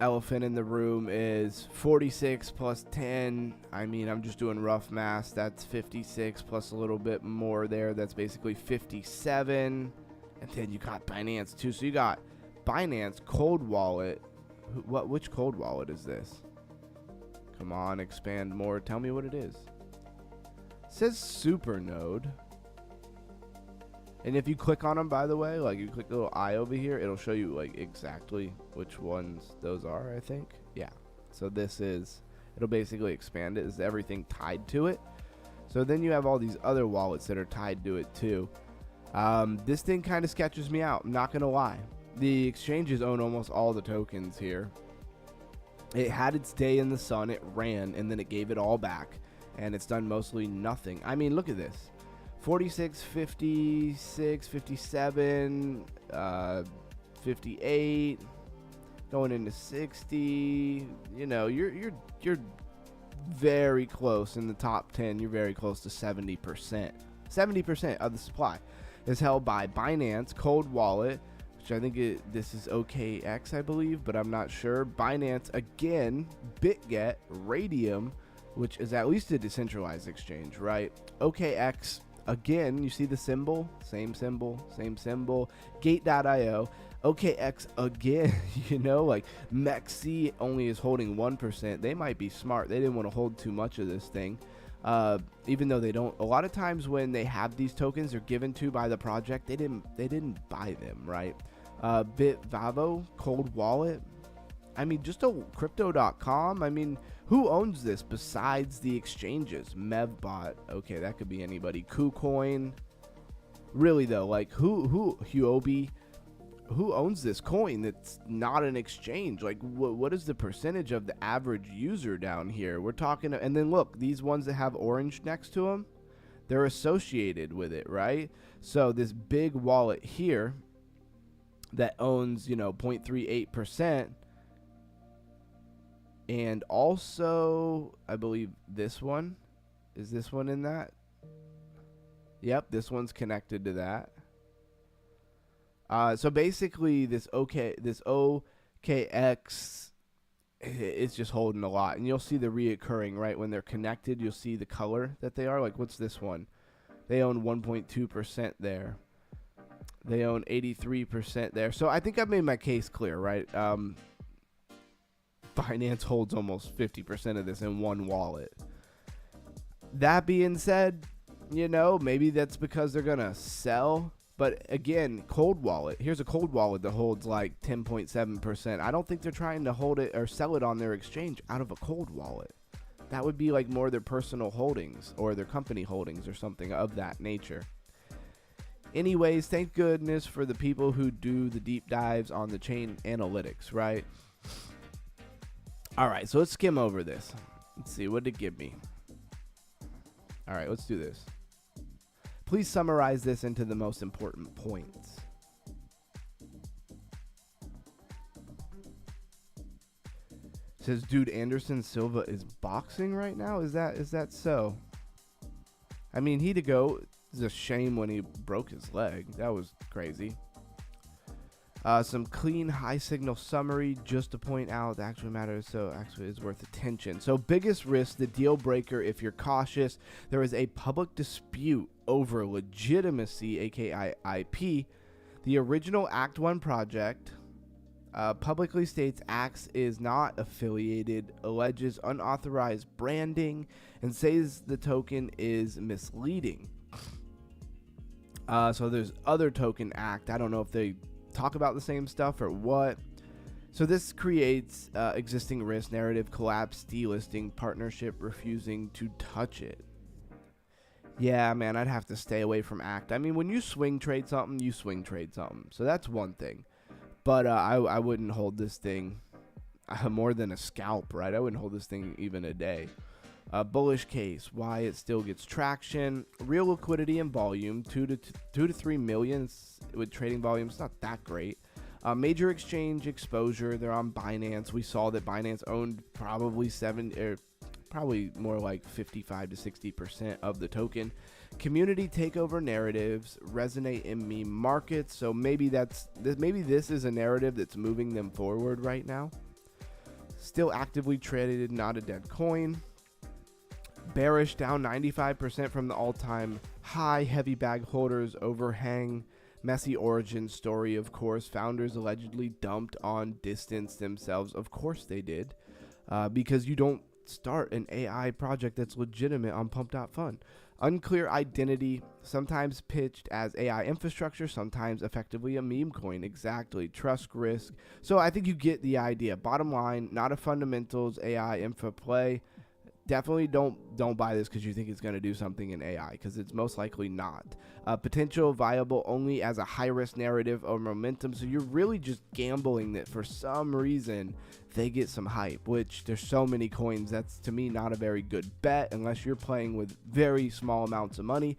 elephant in the room is 46 plus 10. I mean, I'm just doing rough math. That's 56 plus a little bit more there. That's basically 57. And then you got Binance too. So you got Binance Cold Wallet. Which cold wallet is this? Come on, expand more. Tell me what it is. It says Supernode. And if you click on them, by the way, like you click the little eye over here, it'll show you like exactly which ones those are, I think. Yeah. So this is, it'll basically expand it. Is everything tied to it? So then you have all these other wallets that are tied to it too. This thing kind of sketches me out. I'm not going to lie. The exchanges own almost all the tokens here. It had its day in the sun. It ran, and then it gave it all back. And it's done mostly nothing. I mean, look at this. 46, 56, 57, 58, going into 60. You know, you're very close in the top 10. You're very close to 70%. 70% of the supply is held by Binance Cold Wallet, which I think this is OKX, I believe, but I'm not sure. Binance again, BitGet, Radium, which is at least a decentralized exchange, right? OKX again, you see the symbol, same symbol, same symbol. Gate.io, OKX again, you know, like Mexi only is holding 1%. They might be smart. They didn't want to hold too much of this thing. Even though they don't, a lot of times when they have these tokens, they're given to by the project. They didn't buy them, right? Bitvavo, Cold Wallet. I mean, just a crypto.com. I mean, who owns this besides the exchanges? Mevbot. Okay, that could be anybody. KuCoin. Really though, like who Huobi? Who owns this coin that's not an exchange? Like, what is the percentage of the average user down here? We're talking, and then look, these ones that have orange next to them, they're associated with it, right? So this big wallet here that owns, you know, 0.38%, and also, I believe this one, is this one in that? Yep, this one's connected to that. So basically, this OKX, it's just holding a lot, and you'll see the reoccurring, right? When they're connected, you'll see the color that they are. Like, what's this one? They own 1.2% there. They own 83% there. So I think I've made my case clear, right? Binance holds almost 50% of this in one wallet. That being said, you know, maybe that's because they're gonna sell. But again, cold wallet. Here's a cold wallet that holds like 10.7%. I don't think they're trying to hold it or sell it on their exchange out of a cold wallet. That would be like more their personal holdings or their company holdings or something of that nature. Anyways, thank goodness for the people who do the deep dives on the chain analytics, right? All right, so let's skim over this. Let's see, what did it give me? All right, let's do this. Please summarize this into the most important points. It says, dude, Anderson Silva is boxing right now? Is that so? I mean, he to go. It's a shame when he broke his leg. That was crazy. Some clean high signal summary just to point out the actual matter, so actually is worth attention. So biggest risk, the deal breaker if you're cautious. There is a public dispute over legitimacy, aka IP. The original Act 1 project publicly states Axe is not affiliated, alleges unauthorized branding, and says the token is misleading. So there's other token Act. I don't know if they talk about the same stuff or what. So this creates existing risk, narrative collapse, delisting, partnership refusing to touch it. Yeah, man, I'd have to stay away from Act. I mean, when you swing trade something, you swing trade something. So that's one thing. But I wouldn't hold this thing more than a scalp, right? I wouldn't hold this thing even a day. Bullish case, why it still gets traction. Real liquidity and volume, 2 to 3 million with trading volume. It's not that great. Major exchange exposure, they're on Binance. We saw that Binance owned probably probably more like 55 to 60% of the token. Community takeover narratives resonate in meme markets, so maybe this is a narrative that's moving them forward right now. Still actively traded, not a dead coin. Bearish, down 95% from the all-time high. Heavy bag holders overhang. Messy origin story, of course. Founders allegedly dumped on, distanced themselves. Of course they did, because you don't start an AI project that's legitimate on Pump.Fun. Unclear identity, sometimes pitched as AI infrastructure, sometimes effectively a meme coin. Exactly. Trust risk. So I think you get the idea. Bottom line, not a fundamentals AI infra play. Definitely don't buy this because you think it's going to do something in AI, because it's most likely not. Potential viable only as a high-risk narrative or momentum, so you're really just gambling that for some reason they get some hype, which there's so many coins. That's, to me, not a very good bet unless you're playing with very small amounts of money.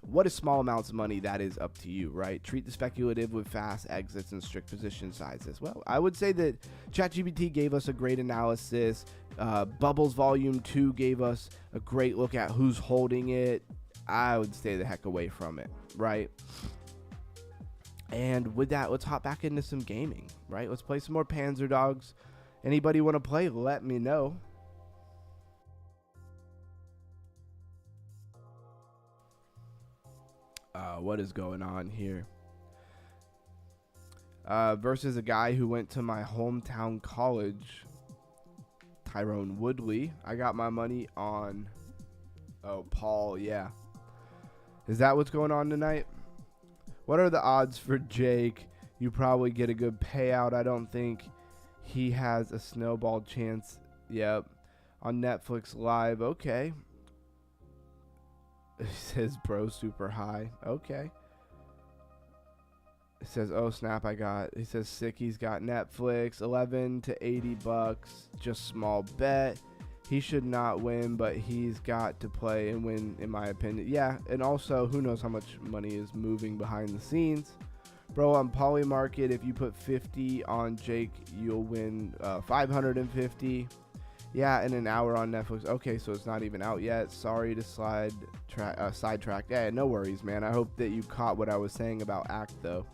What is small amounts of money? That is up to you, right? Treat the speculative with fast exits and strict position sizes. Well, I would say that ChatGPT gave us a great analysis. Bubbles Volume 2 gave us a great look at who's holding it. I would stay the heck away from it, right? And with that, let's hop back into some gaming, right? Let's play some more Panzer Dogs. Anybody want to play? Let me know. What is going on here? Versus a guy who went to my hometown college, Tyrone Woodley. I got my money on, Paul, yeah. Is that what's going on tonight? What are the odds for Jake? You probably get a good payout. I don't think he has a snowball chance. Yep. On Netflix Live. Okay. It says bro super high. Okay. It says, oh snap, he says Sicky's got Netflix, 11 to 80 bucks, just small bet. He should not win, but he's got to play and win, in my opinion. Yeah, and also, who knows how much money is moving behind the scenes. Bro, on Polymarket, if you put 50 on Jake, you'll win 550. Yeah, in an hour on Netflix. Okay, so it's not even out yet. Sorry to sidetrack. Yeah, no worries, man. I hope that you caught what I was saying about Act, though.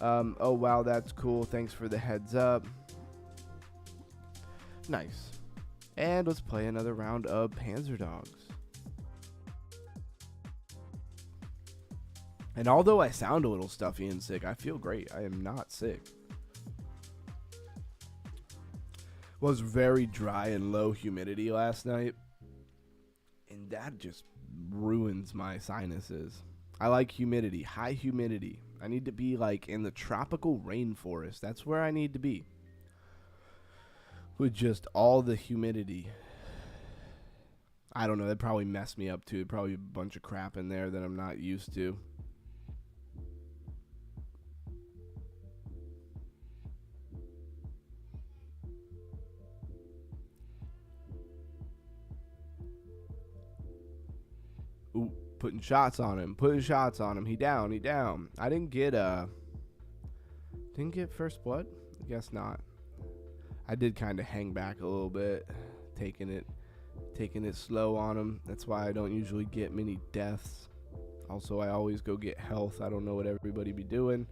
Oh, wow, that's cool. Thanks for the heads up. Nice. And let's play another round of Panzer Dogs. And although I sound a little stuffy and sick, I feel great. I am not sick. Was very dry and low humidity last night, and that just ruins my sinuses. I like humidity, high humidity. I need to be like in the tropical rainforest. That's where I need to be, with just all the humidity. I don't know, that'd probably mess me up too. Probably a bunch of crap in there that I'm not used to. Ooh, putting shots on him. He down. I didn't get first blood? I guess not. I did kind of hang back a little bit, taking it slow on him. That's why I don't usually get many deaths. Also, I always go get health. I don't know what everybody be doing.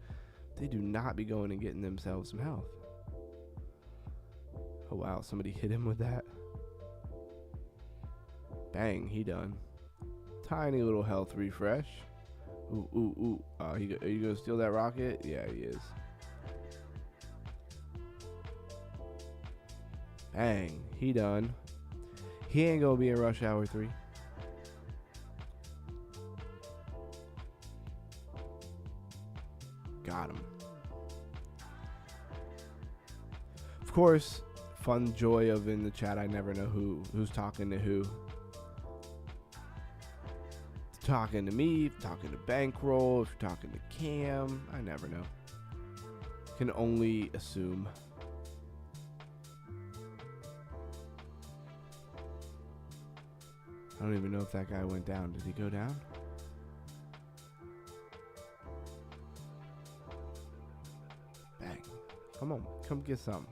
They do not be going and getting themselves some health. Oh wow, somebody hit him with that. Bang, he done. Tiny little health refresh. Ooh. Are you gonna steal that rocket? Yeah, he is. Bang, he done. He ain't gonna be in Rush Hour 3. Got him. Of course, fun joy of in the chat. I never know who's talking to who. Talking to me, talking to Bankroll, if you're talking to Cam, I never know. Can only assume. I don't even know if that guy went down. Did he go down? Bang. Come on, come get some.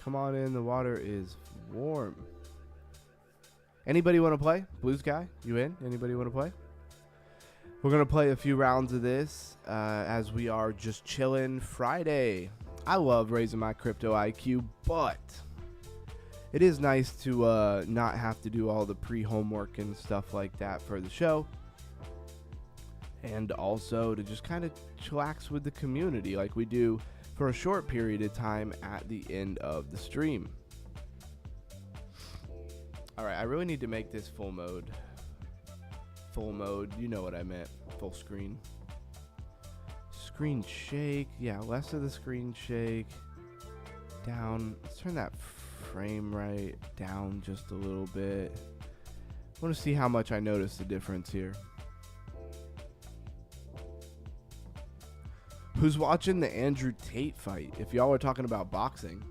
Come on in, the water is warm. Anybody want to play? Blue Sky, you in? Anybody want to play? We're going to play a few rounds of this as we are just chilling Friday. I love raising my crypto IQ, but it is nice to not have to do all the pre-homework and stuff like that for the show. And also to just kind of chillax with the community like we do for a short period of time at the end of the stream. Alright, I really need to make this full mode. Full mode, you know what I meant. Full screen. Screen shake. Yeah, less of the screen shake. Down. Let's turn that frame rate down just a little bit. I want to see how much I notice the difference here. Who's watching the Andrew Tate fight? If y'all are talking about boxing.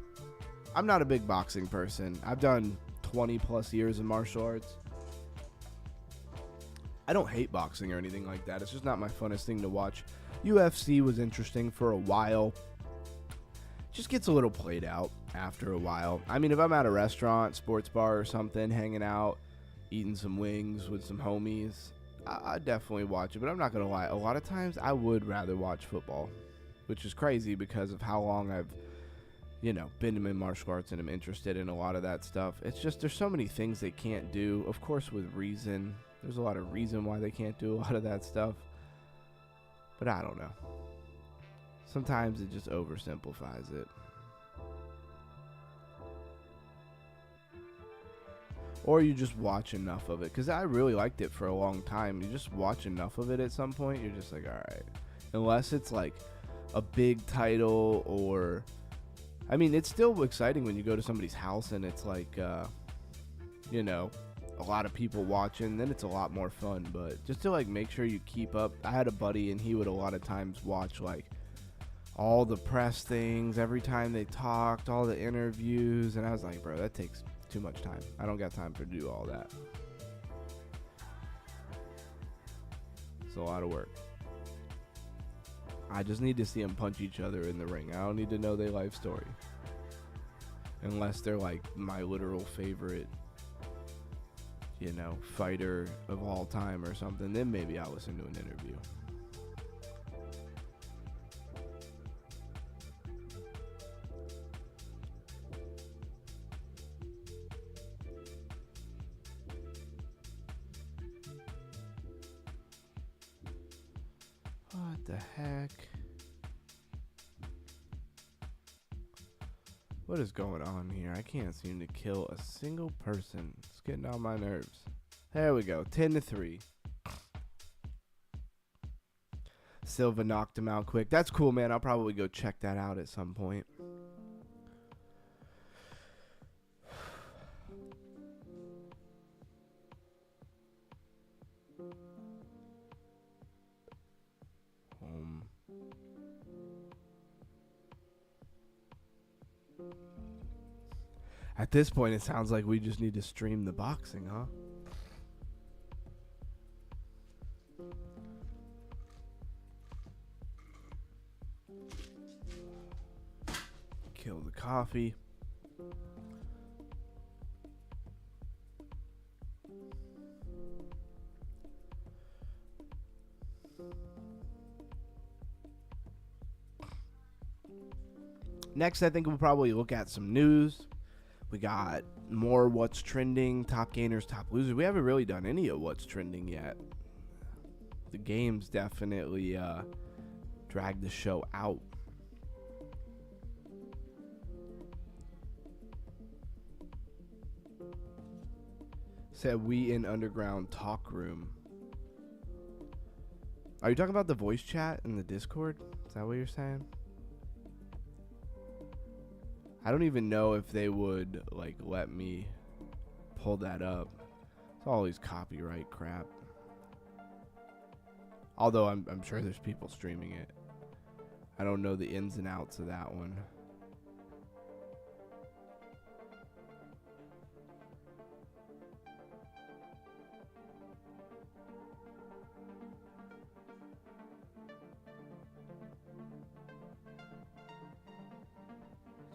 I'm not a big boxing person. I've done 20 plus years in martial arts. I don't hate boxing or anything like that. It's just not my funnest thing to watch. UFC was interesting for a while. Just gets a little played out after a while. I mean, if I'm at a restaurant, sports bar or something, hanging out, eating some wings with some homies, I definitely watch it, but I'm not gonna lie. A lot of times, I would rather watch football, which is crazy because of how long I've, been in martial arts and I'm interested in a lot of that stuff. It's just there's so many things they can't do. Of course, with reason, there's a lot of reason why they can't do a lot of that stuff. But I don't know. Sometimes it just oversimplifies it. Or you just watch enough of it. Because I really liked it for a long time. You just watch enough of it at some point, you're just like, alright. Unless it's like a big title or... I mean, it's still exciting when you go to somebody's house and it's like, a lot of people watching. Then it's a lot more fun. But just to like make sure you keep up. I had a buddy and he would a lot of times watch like all the press things. Every time they talked, all the interviews. And I was like, bro, that takes... too much time. I don't got time to do all that. It's a lot of work. I just need to see them punch each other in the ring. I don't need to know their life story. Unless they're like my literal favorite, fighter of all time or something. Then maybe I'll listen to an interview. What the heck? What is going on here? I can't seem to kill a single person. It's getting on my nerves. There we go. 10-3. Silva knocked him out quick. That's cool, man. I'll probably go check that out at some point. At this point, it sounds like we just need to stream the boxing, huh? Kill the coffee. Next, I think we'll probably look at some news. We got more what's trending, top gainers, top losers. We haven't really done any of what's trending yet. The games definitely dragged the show out. Said we in underground talk room. Are you talking about the voice chat in the Discord? Is that what you're saying? I don't even know if they would like let me pull that up. It's all these copyright crap. Although I'm sure there's people streaming it. I don't know the ins and outs of that one.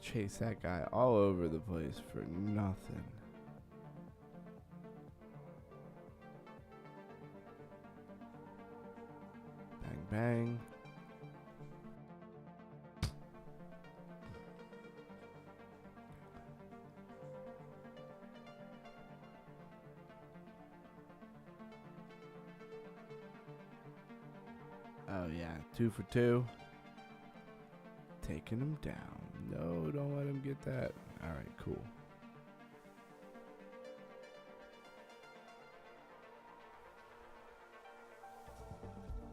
Chase that guy all over the place for nothing. Bang, bang. Oh yeah, 2 for 2. Taking him down. No, don't let him get that. Alright, cool.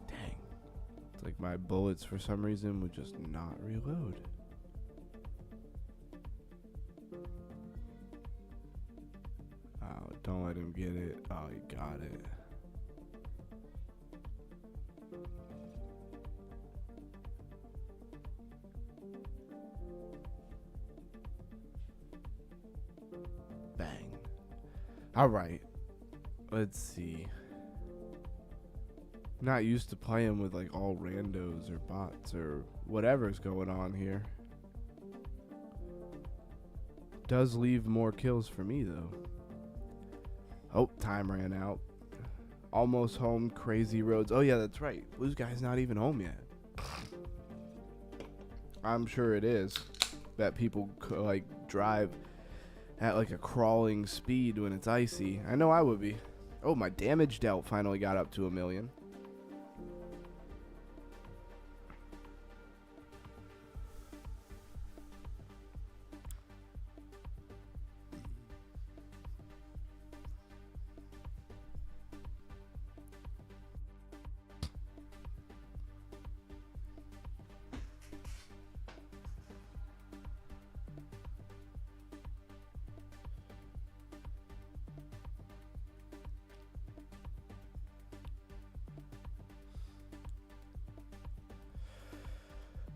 Dang. It's like my bullets for some reason would just not reload. Oh, don't let him get it. Oh, he got it. Bang. Alright. Let's see. Not used to playing with like all randos or bots or whatever's going on here. Does leave more kills for me though. Oh, time ran out. Almost home, crazy roads. Oh yeah, that's right. Blues guy's not even home yet. I'm sure it is. That people like drive at like a crawling speed when it's icy. I know I would be. Oh, my damage dealt finally got up to 1 million.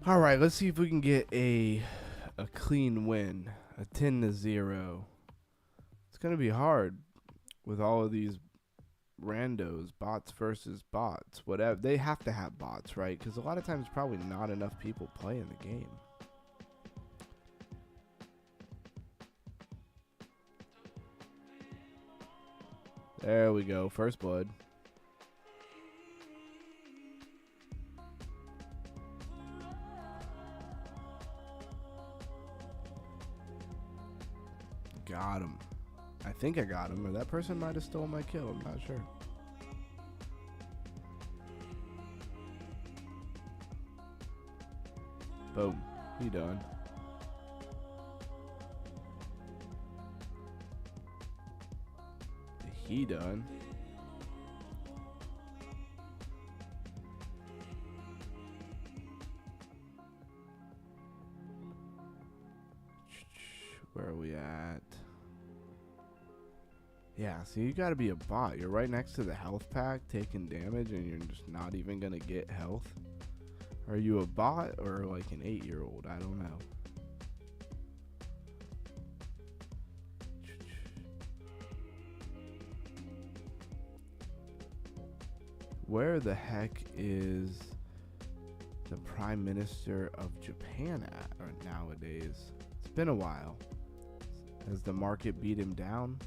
All right, let's see if we can get a clean win, a 10-0. It's gonna be hard with all of these randos, bots versus bots, whatever. They have to have bots, right? Because a lot of times, probably not enough people playing the game. There we go, first blood. Got him. I think I got him, or that person might have stolen my kill. I'm not sure. Boom. He done. He done. Where are we at? Yeah, so you gotta be a bot. You're right next to the health pack taking damage and you're just not even gonna get health. Are you a bot or like an 8-year-old? I don't know. Where the heck is the Prime Minister of Japan at nowadays? It's been a while. Has the market beat him down?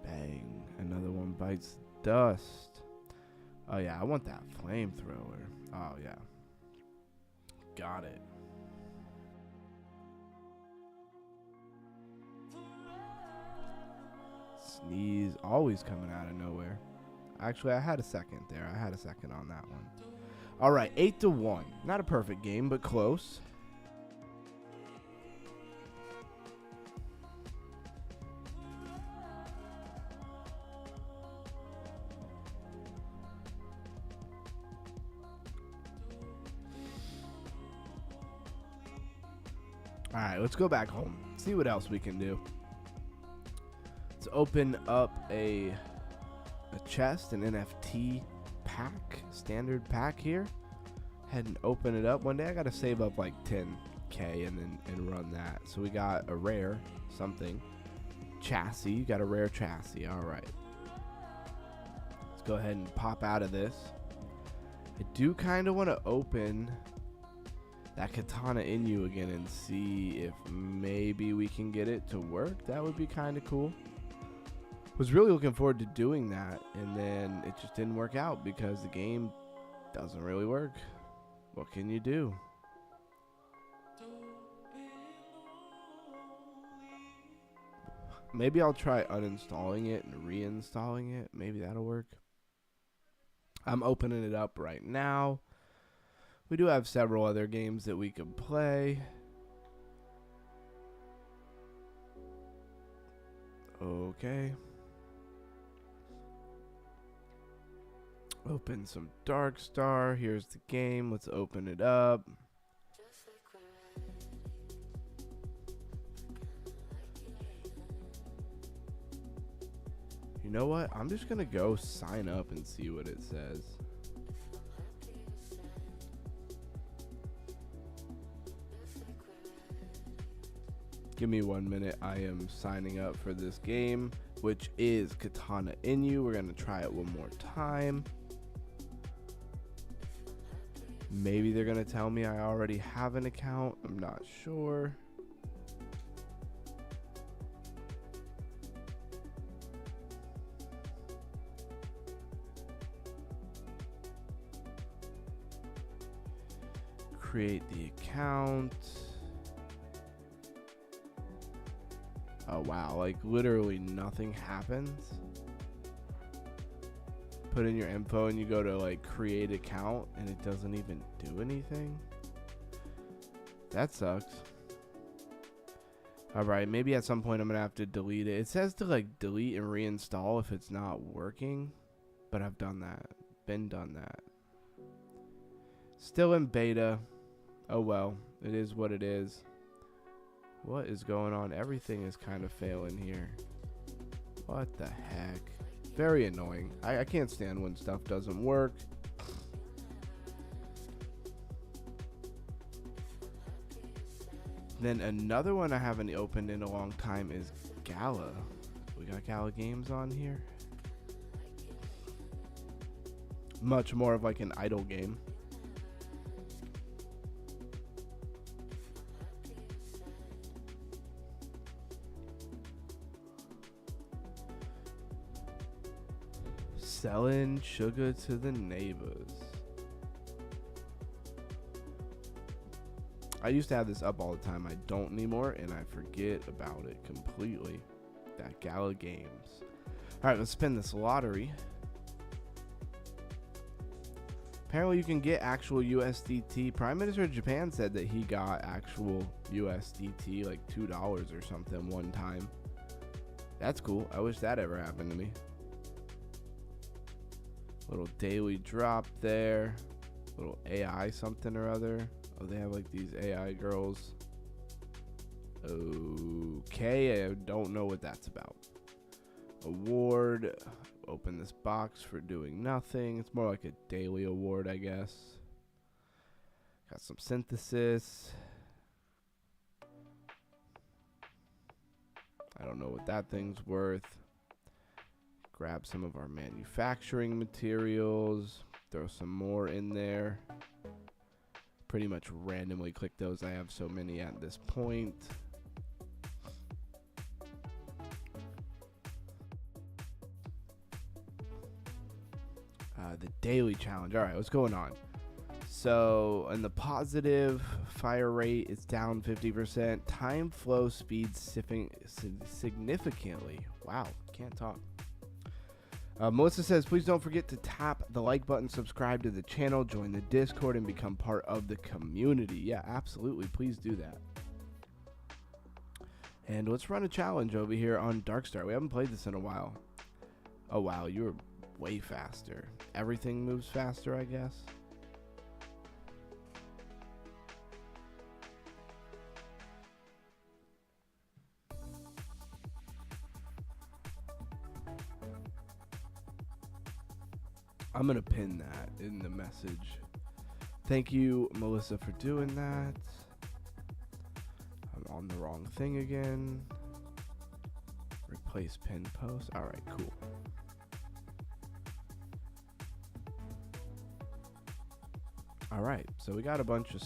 Bang. Another one bites dust. Oh, yeah. I want that flamethrower. Oh, yeah. Got it. Sneeze. Always coming out of nowhere. Actually, I had a second there. I had a second on that one. All right. 8-1. Not a perfect game, but close. All right, let's go back home. See what else we can do. Let's open up a chest, an NFT pack, standard pack here. Head and open it up. One day I gotta save up like 10K and run that. So we got a rare something chassis. You got a rare chassis. All right. Let's go ahead and pop out of this. I do kind of want to open that Katana Inu again and see if maybe we can get it to work. That would be kind of cool. Was really looking forward to doing that, and then it just didn't work out because the game doesn't really work. What can you do? Maybe I'll try uninstalling it and reinstalling it. Maybe that'll work. I'm opening it up right now. We do have several other games that we can play. Okay. Open some Dark Star. Here's the game. Let's open it up. You know what? I'm just going to go sign up and see what it says. Give me 1 minute. I am signing up for this game, which is Katana Inu. We're going to try it one more time. Maybe they're going to tell me I already have an account. I'm not sure. Create the account. Oh wow, like literally nothing happens. Put in your info and you go to like create account and it doesn't even do anything. That sucks. Alright, maybe at some point I'm gonna have to delete it. It says to like delete and reinstall if it's not working, but I've done that. Been done that. Still in beta. Oh well, it is what it is. What is going on? Everything is kind of failing here. What the heck? Very annoying. I can't stand when stuff doesn't work. Then another one I haven't opened in a long time is Gala. We got Gala Games on here. Much more of like an idle game. Selling sugar to the neighbors. I used to have this up all the time. I don't anymore, and I forget about it completely. That Gala Games. All right, let's spin this lottery. Apparently, you can get actual USDT. Prime Minister of Japan said that he got actual USDT, like $2 or something one time. That's cool. I wish that ever happened to me. Little daily drop there. Little AI something or other. Oh, they have like these AI girls. Okay, I don't know what that's about. Award. Open this box for doing nothing. It's more like a daily award, I guess. Got some synthesis. I don't know what that thing's worth. Grab some of our manufacturing materials. Throw some more in there. Pretty much randomly click those. I have so many at this point. The daily challenge. All right, what's going on? So in the positive, fire rate is down 50%. Time flow speed significantly. Wow, can't talk. Melissa says, please don't forget to tap the like button, subscribe to the channel, join the Discord, and become part of the community. Yeah, absolutely. Please do that. And let's run a challenge over here on Darkstar. We haven't played this in a while. Oh, wow. You're way faster. Everything moves faster, I guess. I'm going to pin that in the message. Thank you, Melissa, for doing that. I'm on the wrong thing again. Replace pin post. All right, cool. All right, so we got a bunch of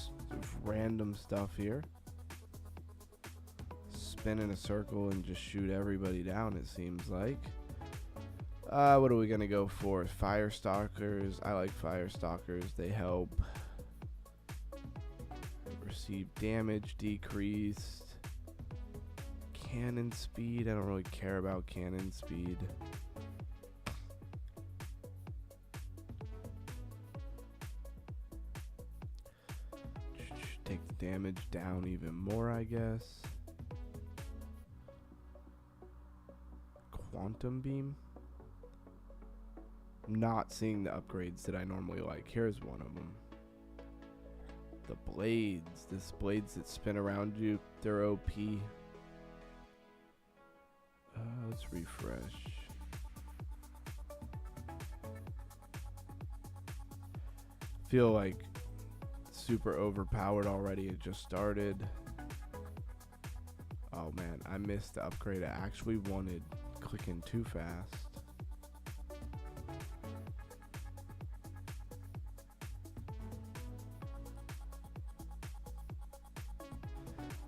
random stuff here. Spin in a circle and just shoot everybody down, it seems like. What are we going to go for? Fire Stalkers. I like Fire Stalkers. They help. Receive damage decreased. Cannon speed. I don't really care about cannon speed. Take the damage down even more, I guess. Quantum beam. I'm not seeing the upgrades that I normally like. Here's one of them. The blades. These blades that spin around you, they're OP. Let's refresh. Feel like super overpowered already. It just started. Oh man, I missed the upgrade I actually wanted. Clicking too fast.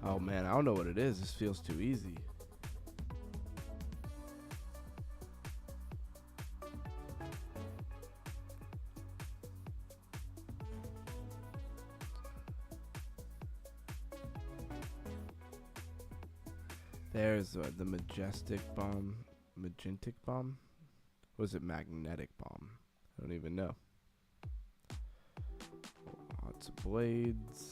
Oh man, I don't know what it is. This feels too easy. There's the magentic bomb. Was it magnetic bomb? I don't even know. Lots of blades.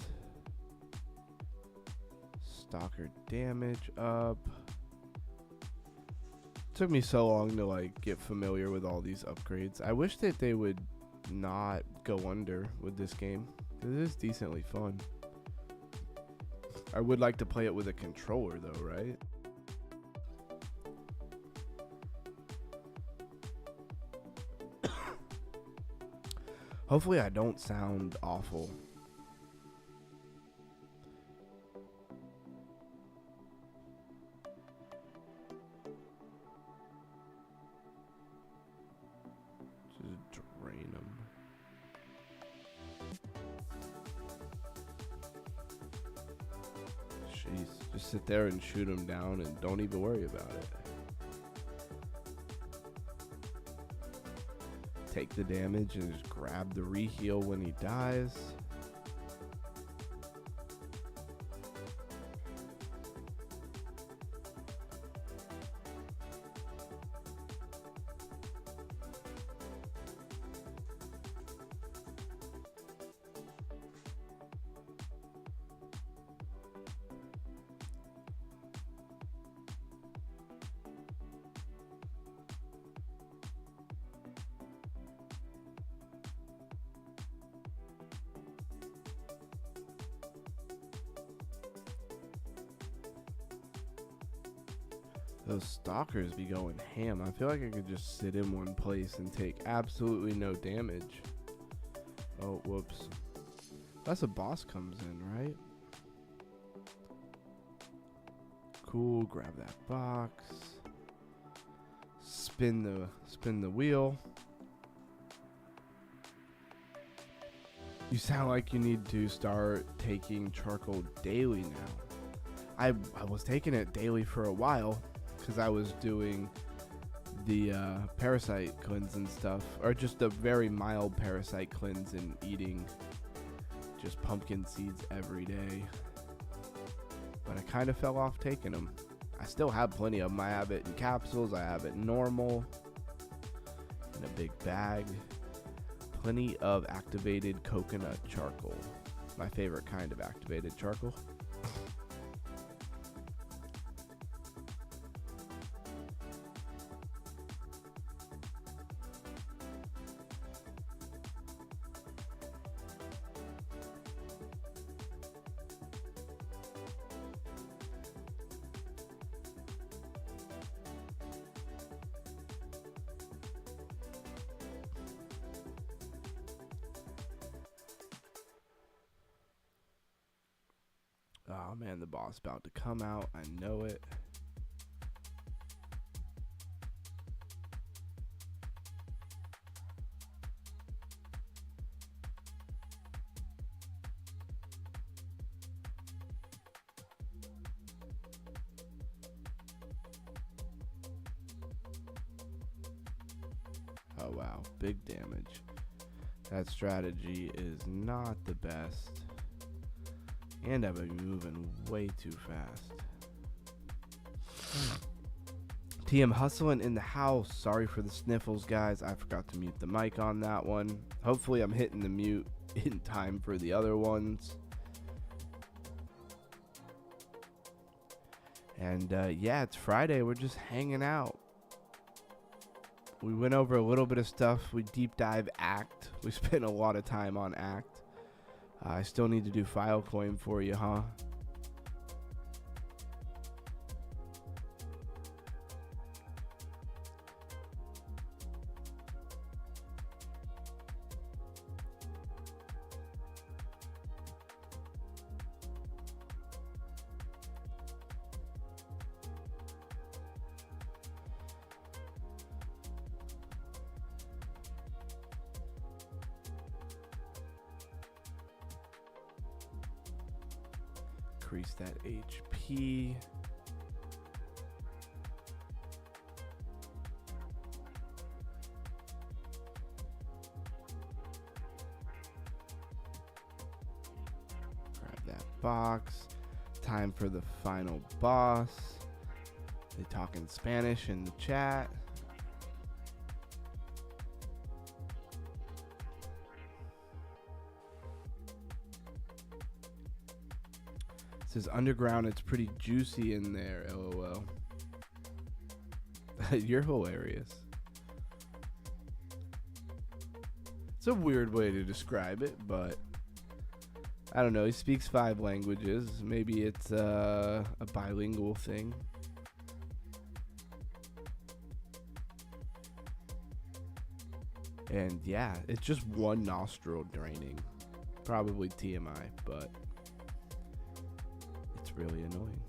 Stalker damage up. Took me so long to like get familiar with all these upgrades. I wish that they would not go under with this game. It is decently fun. I would like to play it with a controller though, right? Hopefully I don't sound awful. Just drain them. Jeez, just sit there and shoot him down and don't even worry about it. Take the damage and just grab the reheal when he dies. Those stalkers be going ham. I feel like I could just sit in one place and take absolutely no damage. Oh, whoops. That's a boss comes in, right? Cool, grab that box. Spin the wheel. You sound like you need to start taking charcoal daily now. I was taking it daily for a while because I was doing the parasite cleanse and stuff, or just a very mild parasite cleanse and eating just pumpkin seeds every day. But I kind of fell off taking them. I still have plenty of them. I have it in capsules. I have it normal in a big bag. Plenty of activated coconut charcoal. My favorite kind of activated charcoal. Oh man, the boss about to come out. I know it. Oh wow, big damage. That strategy is not the best. And I've been moving way too fast. TM hustling in the house. Sorry for the sniffles, guys. I forgot to mute the mic on that one. Hopefully I'm hitting the mute in time for the other ones. And yeah, it's Friday. We're just hanging out. We went over a little bit of stuff. We deep dive Act. We spent a lot of time on Act. I still need to do Filecoin for you, huh? increase that HP. Grab that box. Time for the final boss. They talk in Spanish in the chat. It says underground, it's pretty juicy in there, LOL. You're hilarious. It's a weird way to describe it, but I don't know. He speaks 5 languages. Maybe it's a bilingual thing. And yeah, it's just one nostril draining. Probably TMI, but it's really annoying.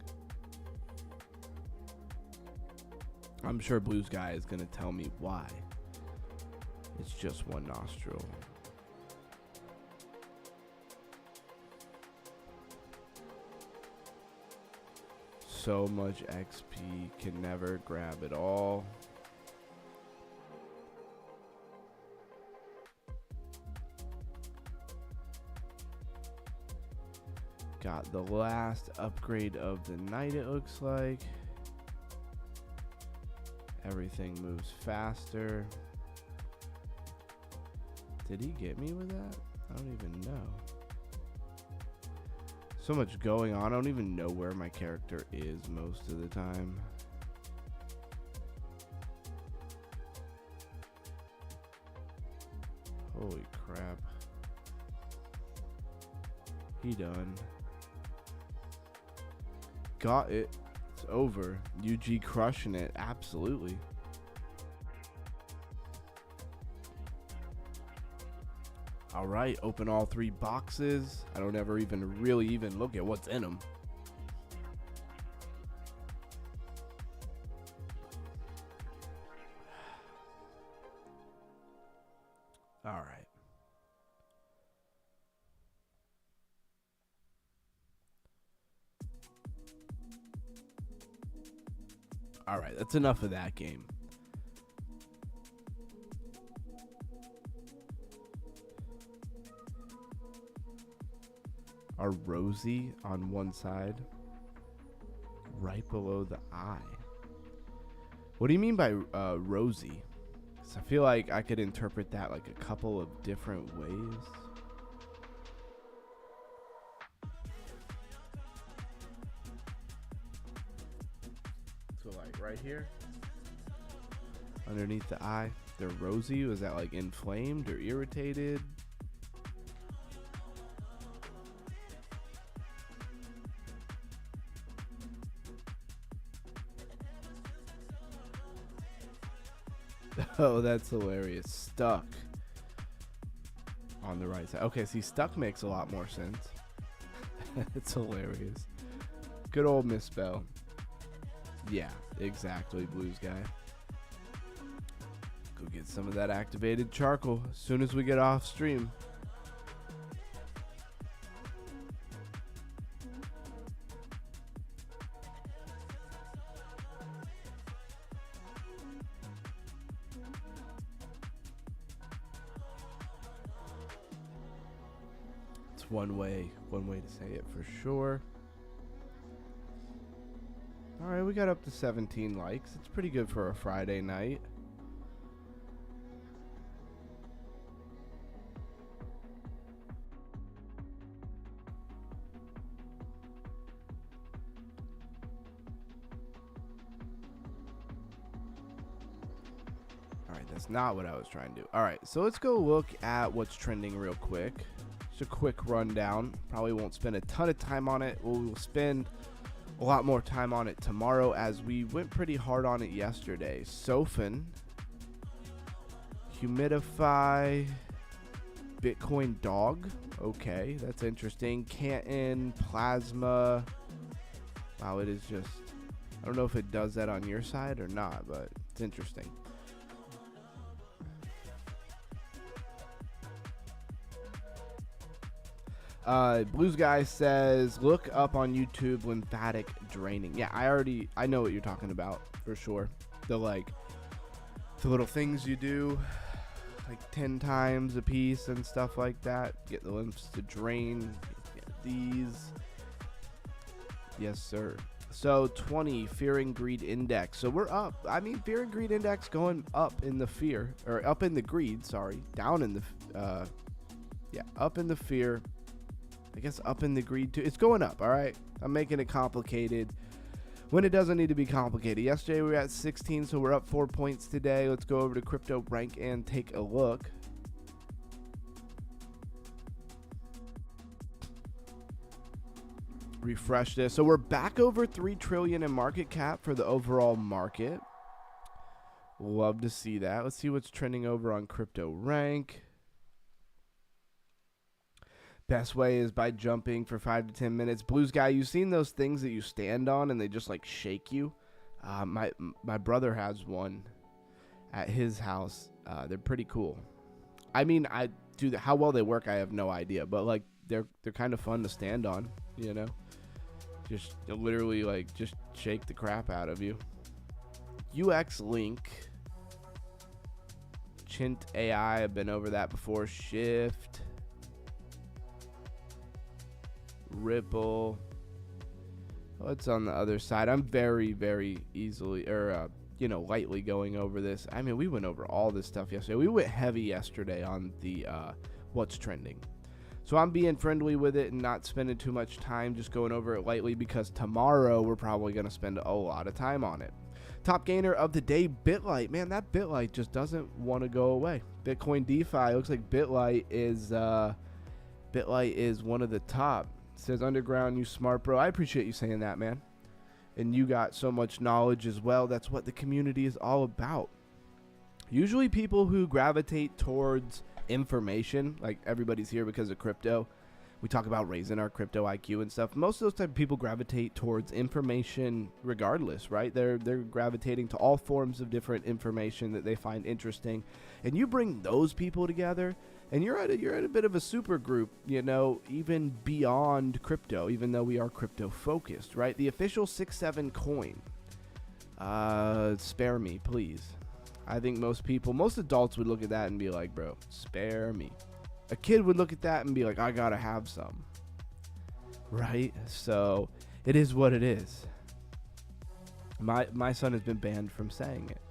I'm sure Blues Guy is going to tell me why. It's just one nostril. So much XP, can never grab it all. Got the last upgrade of the night, it looks like. Everything moves faster. Did he get me with that? I don't even know. So much going on. I don't even know where my character is most of the time. Holy crap. He done. Got it. It's over. UG crushing it. Absolutely. All right, open all 3 boxes. I don't ever even really look at what's in them. All right. All right, that's enough of that game. Are rosy on one side, right below the eye. What do you mean by rosy? 'Cause I feel like I could interpret that like a couple of different ways. So like right here, underneath the eye, they're rosy. Was that like inflamed or irritated? Oh, that's hilarious. Stuck on the right side. Okay, see, stuck makes a lot more sense. It's hilarious. Good old misspell. Yeah, exactly, Blues Guy. Go get some of that activated charcoal as soon as we get off stream. One way to say it for sure. All right, we got up to 17 likes. It's pretty good for a Friday night. All right, that's not what I was trying to do. All right, so let's go look at what's trending real quick. Just a quick rundown. Probably won't spend a ton of time on it. We'll spend a lot more time on it tomorrow as we went pretty hard on it yesterday. Sofin, Humidify, Bitcoin Dog. Okay, that's interesting. Canton, Plasma. Wow, it is just... I don't know if it does that on your side or not, but it's interesting. Blues Guy says, look up on YouTube lymphatic draining. Yeah, I know what you're talking about for sure. The little things you do, like 10 times a piece and stuff like that. Get the lymphs to drain. Get these. Yes, sir. So 20, fear and greed index. So we're up. I mean, fear and greed index going up in the fear, or up in the greed, sorry. Down in the, up in the fear. I guess up in the greed too. It's going up, all right? I'm making it complicated when it doesn't need to be complicated. Yesterday we were at 16, so we're up 4 points today. Let's go over to crypto rank and take a look. Refresh this. So we're back over 3 trillion in market cap for the overall market. Love to see that. Let's see what's trending over on crypto rank. Best way is by jumping for 5 to 10 minutes. Blues Guy, you've seen those things that you stand on and they just like shake you? My brother has one at his house. They're pretty cool. I mean, how well they work, I have no idea, but like they're kind of fun to stand on, you know? Just literally like just shake the crap out of you. UX Link. Chint AI, I've been over that before. Shift. Ripple. What's on the other side? I'm very, very easily lightly going over this. I mean, we went over all this stuff yesterday. We went heavy yesterday on the what's trending. So I'm being friendly with it and not spending too much time, just going over it lightly, because tomorrow we're probably going to spend a lot of time on it. Top gainer of the day, BitLight. Man, that BitLight just doesn't want to go away. Bitcoin DeFi, looks like BitLight is one of the top. It says Underground, you smart bro. I appreciate you saying that, man. And you got so much knowledge as well. That's what the community is all about. Usually people who gravitate towards information, like everybody's here because of crypto. We talk about raising our crypto IQ and stuff. Most of those type of people gravitate towards information regardless, right? They're gravitating to all forms of different information that they find interesting. And you bring those people together and you're at a bit of a super group, you know, even beyond crypto, even though we are crypto focused, right? The official 6-7 coin. Spare me, please. I think most adults would look at that and be like, bro, spare me. A kid would look at that and be like, I gotta have some. Right? So it is what it is. My son has been banned from saying it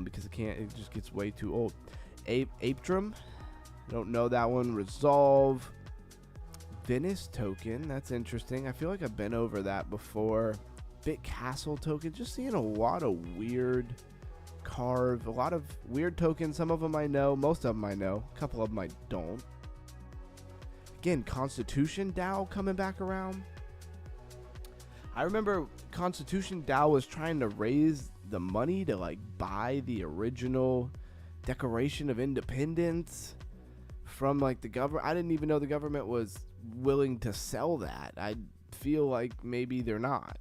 because it just gets way too old. Apetrum, don't know that one. Resolve. Venice token, that's interesting. I feel like I've been over that before. Bitcastle token, just seeing a lot of weird Carve, a lot of weird tokens. Some of them I know, most of them I know, a couple of them I don't. Again, Constitution DAO coming back around. I remember Constitution DAO was trying to raise the money to like buy the original Declaration of Independence from like the government. I didn't even know the government was willing to sell that. I feel like maybe they're not.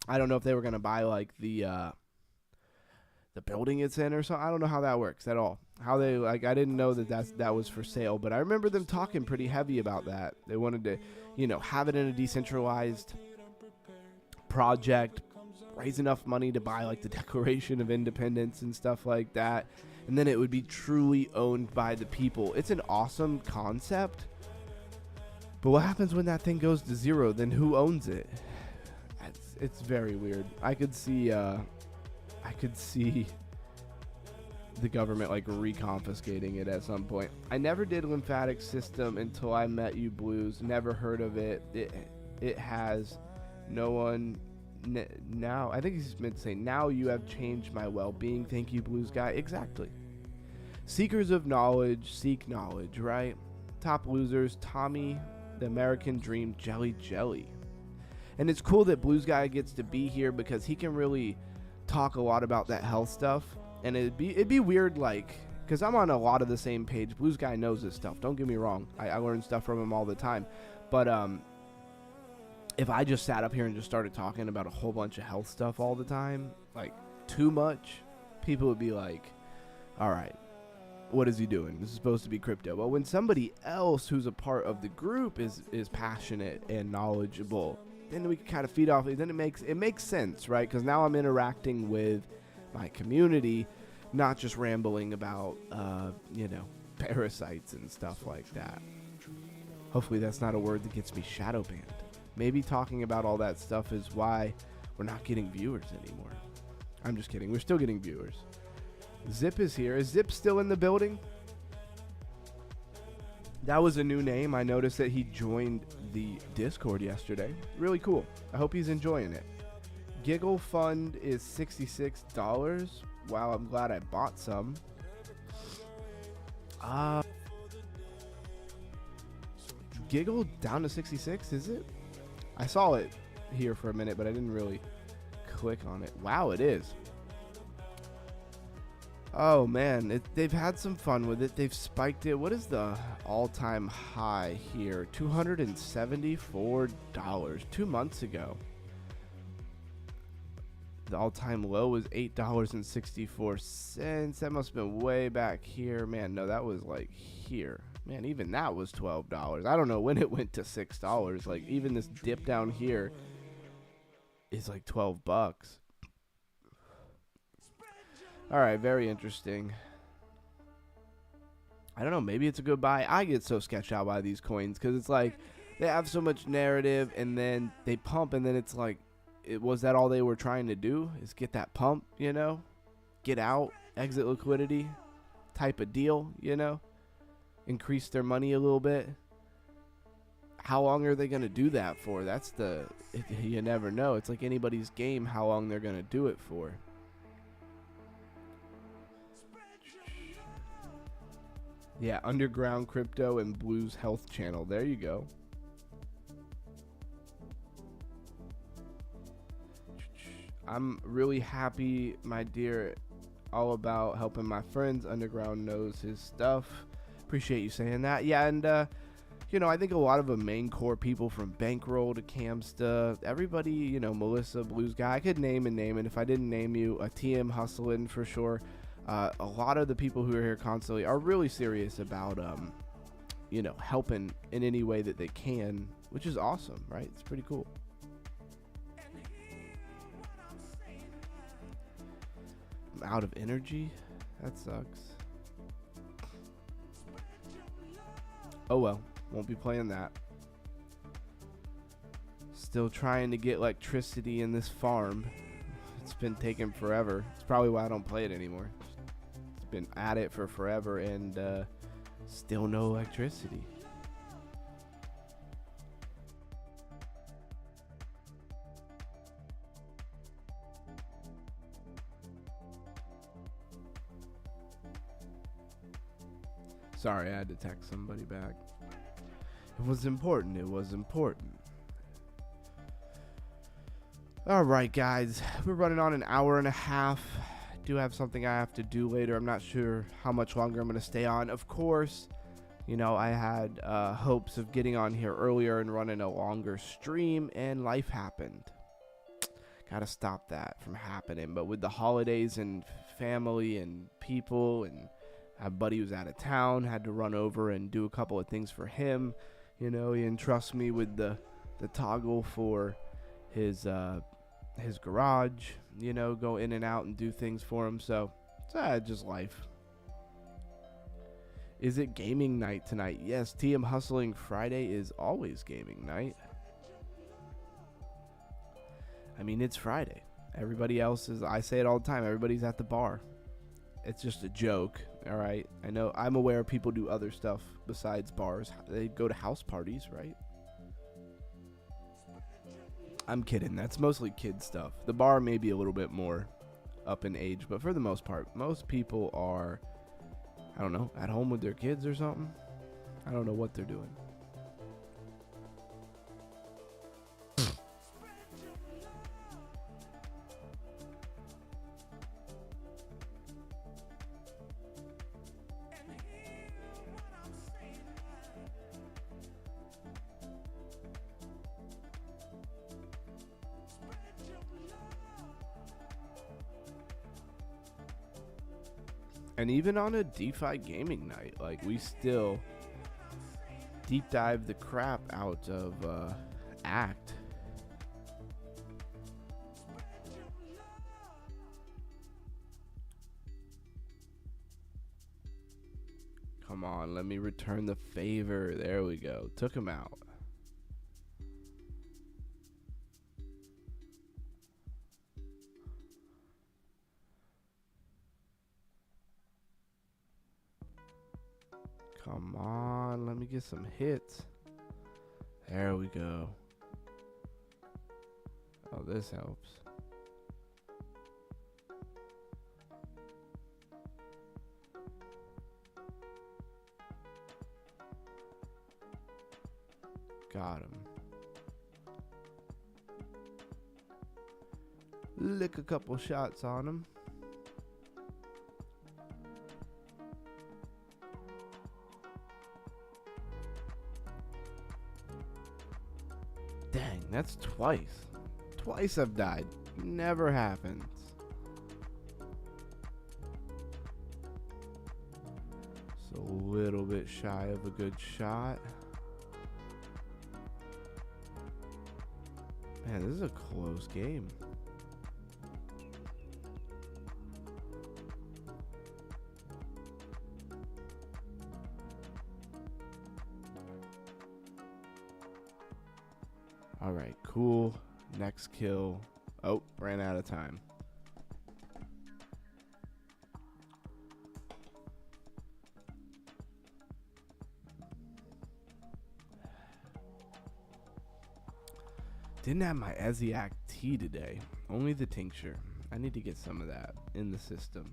I don't know if they were going to buy like the building it's in or something. I don't know how that works at all. How they I didn't know that was for sale, but I remember them talking pretty heavy about that. They wanted to, have it in a decentralized project, raise enough money to buy like the Declaration of Independence and stuff like that, and then it would be truly owned by the people. It's an awesome concept, but what happens when that thing goes to zero? Then who owns it? It's very weird. I could see the government like reconfiscating it at some point. I never did lymphatic system until I met you, Blues. Never heard of it. It has no one now. I think he's meant to say, now you have changed my well-being. Thank you, Blues Guy. Exactly. Seekers of knowledge seek knowledge, right? Top losers, Tommy, the American Dream, Jelly. And it's cool that Blues Guy gets to be here because he can really talk a lot about that health stuff. And it'd be weird, like, because I'm on a lot of the same page. Blues Guy knows this stuff. Don't get me wrong. I learn stuff from him all the time. But if I just sat up here and just started talking about a whole bunch of health stuff all the time, like too much, people would be like, all right, what is he doing? This is supposed to be crypto. Well, when somebody else who's a part of the group is passionate and knowledgeable, then we can kind of feed off. Then it makes sense, right? Because now I'm interacting with my community, not just rambling about parasites and stuff like that. Hopefully that's not a word that gets me shadow banned. Maybe talking about all that stuff is why we're not getting viewers anymore. I'm just kidding. We're still getting viewers. Zip is here. Is Zip still in the building? That was a new name. I noticed that he joined the Discord yesterday. Really cool. I hope he's enjoying it. Giggle Fund is $66. Wow, I'm glad I bought some. Giggle down to 66, is it? I saw it here for a minute, but I didn't really click on it. Wow, it is. Oh man, they've had some fun with it. They've spiked it. What is the all-time high here? $274 2 months ago. The all-time low was $8.64. That must have been way back here. Man, no, that was like here. Man, even that was $12. I don't know when it went to $6. Like even this dip down here is like $12. All right, very interesting. I don't know, maybe it's a good buy. I get so sketched out by these coins because it's like they have so much narrative and then they pump and then it's like, was that all they were trying to do? Is get that pump, get out, exit liquidity type of deal, increase their money a little bit. How long are they going to do that for? You never know. It's like anybody's game how long they're going to do it for. Yeah, Underground Crypto and Blues Health Channel. There you go. I'm really happy, my dear, all about helping my friends. Underground knows his stuff. Appreciate you saying that. Yeah, and, I think a lot of the main core people from Bankroll to Camsta, everybody, Melissa, Blues Guy, I could name, and if I didn't name you, a TM Hustlin' for sure. A lot of the people who are here constantly are really serious about, helping in any way that they can, which is awesome, right? It's pretty cool. I'm out of energy. That sucks. Oh well, won't be playing that. Still trying to get electricity in this farm. It's been taking forever. It's probably why I don't play it anymore. It's been at it for forever and still no electricity. Sorry, I had to text somebody back. It was important. It was important. All right, guys. We're running on an hour and a half. I do have something I have to do later. I'm not sure how much longer I'm going to stay on. Of course, I had hopes of getting on here earlier and running a longer stream, and life happened. Got to stop that from happening. But with the holidays and family and people and a buddy was out of town, had to run over and do a couple of things for him. He entrusts me with the toggle for his garage, go in and out and do things for him. So it's just life. Is it gaming night tonight? Yes, TM Hustling Friday is always gaming night. I mean, it's Friday. Everybody else is, I say it all the time, everybody's at the bar. It's just a joke, all right? I know, I'm aware people do other stuff besides bars. They go to house parties, right? I'm kidding. That's mostly kid stuff. The bar may be a little bit more up in age, but for the most part, most people are, I don't know, at home with their kids or something. I don't know what they're doing. And even on a DeFi gaming night, like, we still deep dive the crap out of Act. Come on, let me return the favor. There we go. Took him out. Come on, let me get some hits. There we go. Oh, this helps. Got him. Lick a couple shots on him. Dang, that's twice. Twice I've died. Never happens. So a little bit shy of a good shot. Man, this is a close game. All right, cool. Next kill. Oh, ran out of time. Didn't have my Eziac tea today. Only the tincture. I need to get some of that in the system.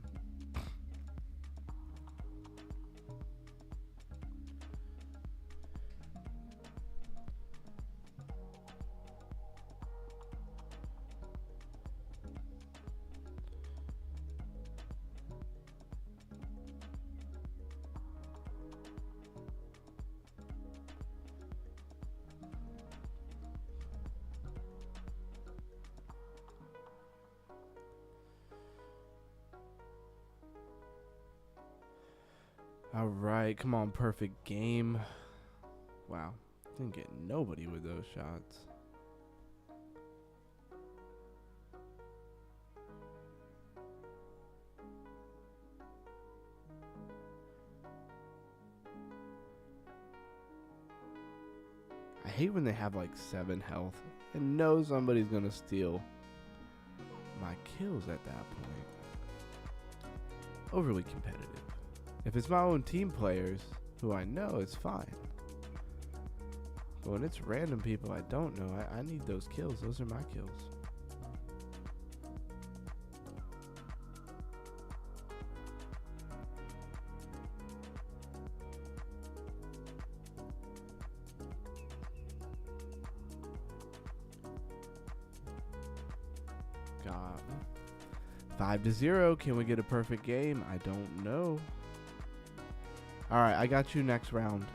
All right, come on, perfect game. Wow, didn't get nobody with those shots. I hate when they have like 7 health and know somebody's gonna steal my kills at that point. Overly competitive. If it's my own team players who I know, it's fine. But when it's random people I don't know, I need those kills. Those are my kills. God. 5-0. Can we get a perfect game? I don't know. All right, I got you next round.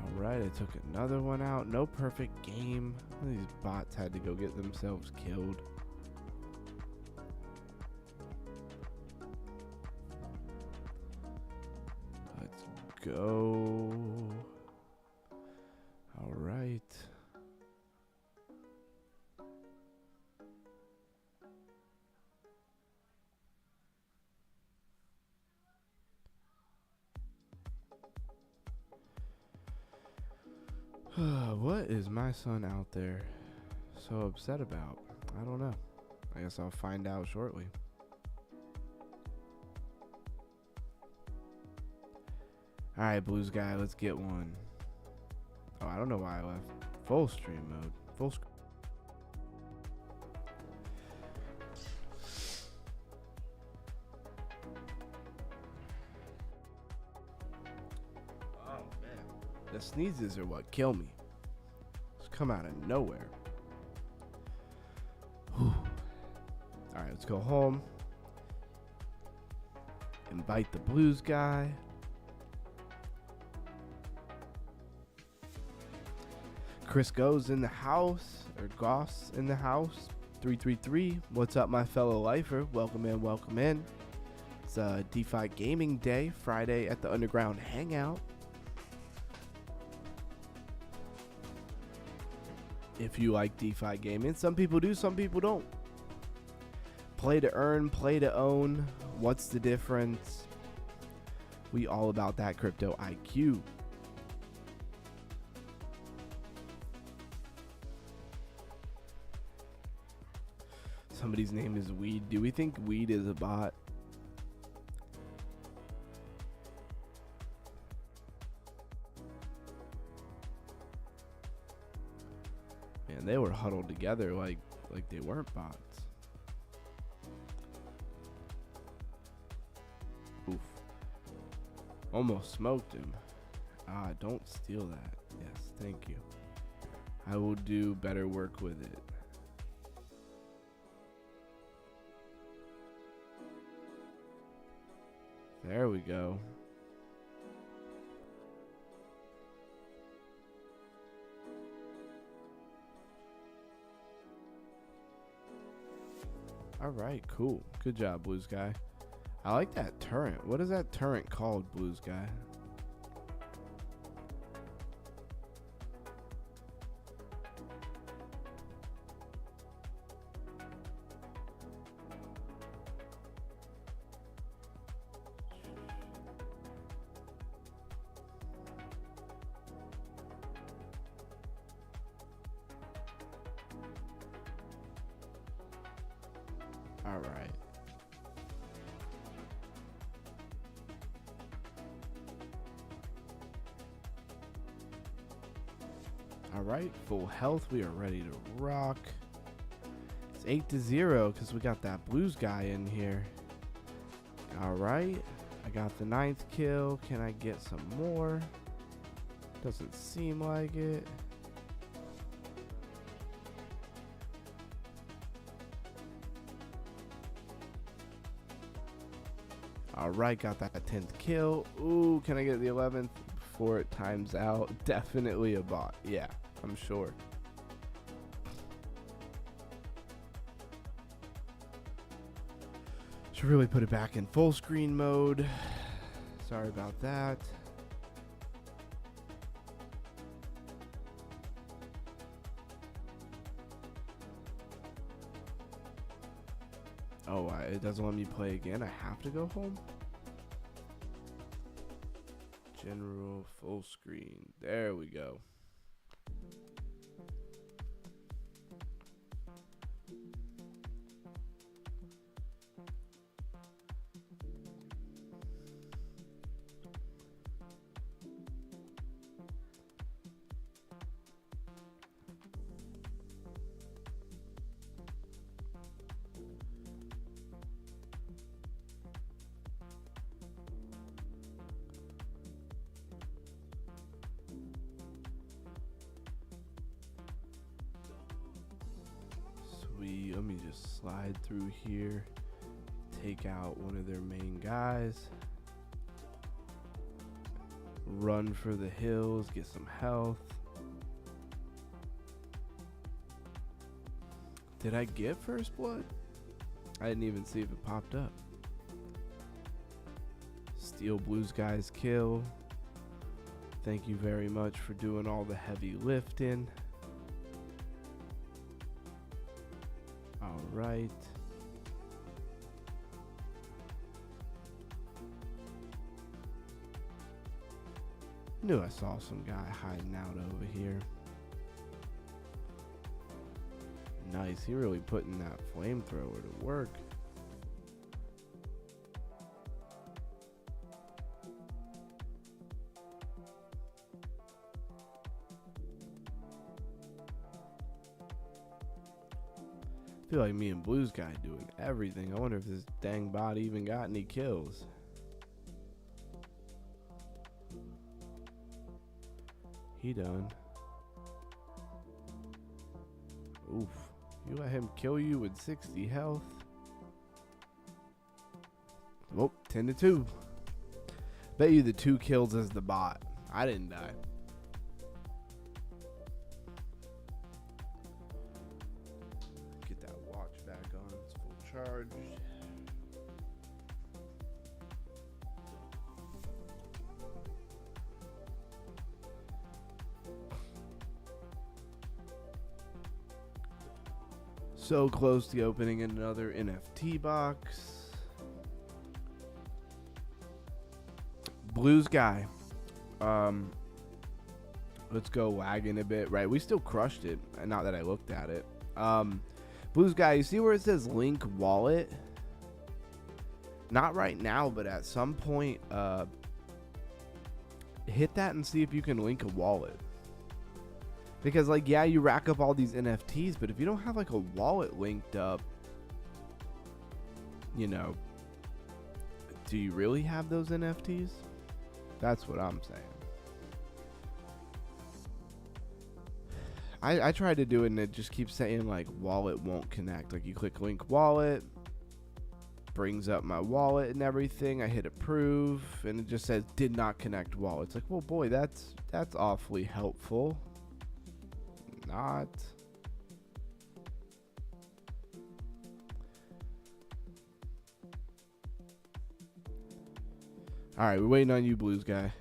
All right, I took another one out. No perfect game. These bots had to go get themselves killed. Go. All right. What is my son out there so upset about? I don't know. I guess I'll find out shortly. Alright, Blues guy, let's get one. Oh, I don't know why I left. Full stream mode. Full screen. Oh, man. The sneezes are what kill me. Just come out of nowhere. Alright, let's go home. Invite the blues guy. Chris Goes in the house, or Goss in the house. 333. What's up, my fellow lifer? Welcome in, welcome in. It's DeFi Gaming Day, Friday at the Underground Hangout. If you like DeFi gaming, some people do, some people don't. Play to earn, play to own. What's the difference? We all about that crypto IQ. Somebody's name is Weed. Do we think Weed is a bot? Man, they were huddled together like they weren't bots. Oof. Almost smoked him. Ah, don't steal that. Yes, thank you. I will do better work with it. There we go. All right, cool. Good job, Blues Guy. I like that turret. What is that turret called, Blues Guy? All right. All right, full health. We are ready to rock. It's 8-0 because we got that Blues guy in here. All right, I got the 9th kill. Can I get some more? Doesn't seem like it. Alright, got that 10th kill. Ooh, can I get the 11th before it times out? Definitely a bot. Yeah, I'm sure. Should really put it back in full screen mode. Sorry about that. Oh, it doesn't let me play again. I have to go home. General full screen. There we go. Let me just slide through here, take out one of their main guys, run for the hills, get some health. Did I get first blood? I didn't even see if it popped up. Steal Blues guy's kill. Thank you very much for doing all the heavy lifting. Right. Knew I saw some guy hiding out over here. Nice. He really putting that flamethrower to work. I feel like me and Blues guy doing everything. I wonder if this dang bot even got any kills. He done. Oof. You let him kill you with 60 health? Oh, 10-2. Bet you the 2 kills is the bot. I didn't die. Get that watch back on. It's full charge. So close to opening another NFT box. Blues guy. Let's go wagon a bit. Right, we still crushed it. Not that I looked at it. Blues guy, you see where it says link wallet? Not right now, but at some point, hit that and see if you can link a wallet. Because, like, yeah, you rack up all these NFTs, but if you don't have, like, a wallet linked up, you know, do you really have those NFTs? That's what I'm saying. I tried to do it, and it just keeps saying, like, wallet won't connect. Like, you click link wallet, brings up my wallet and everything. I hit approve, and it just says did not connect wallet. It's like, well, boy, that's awfully helpful. Not. All right, we're waiting on you, Blues guy.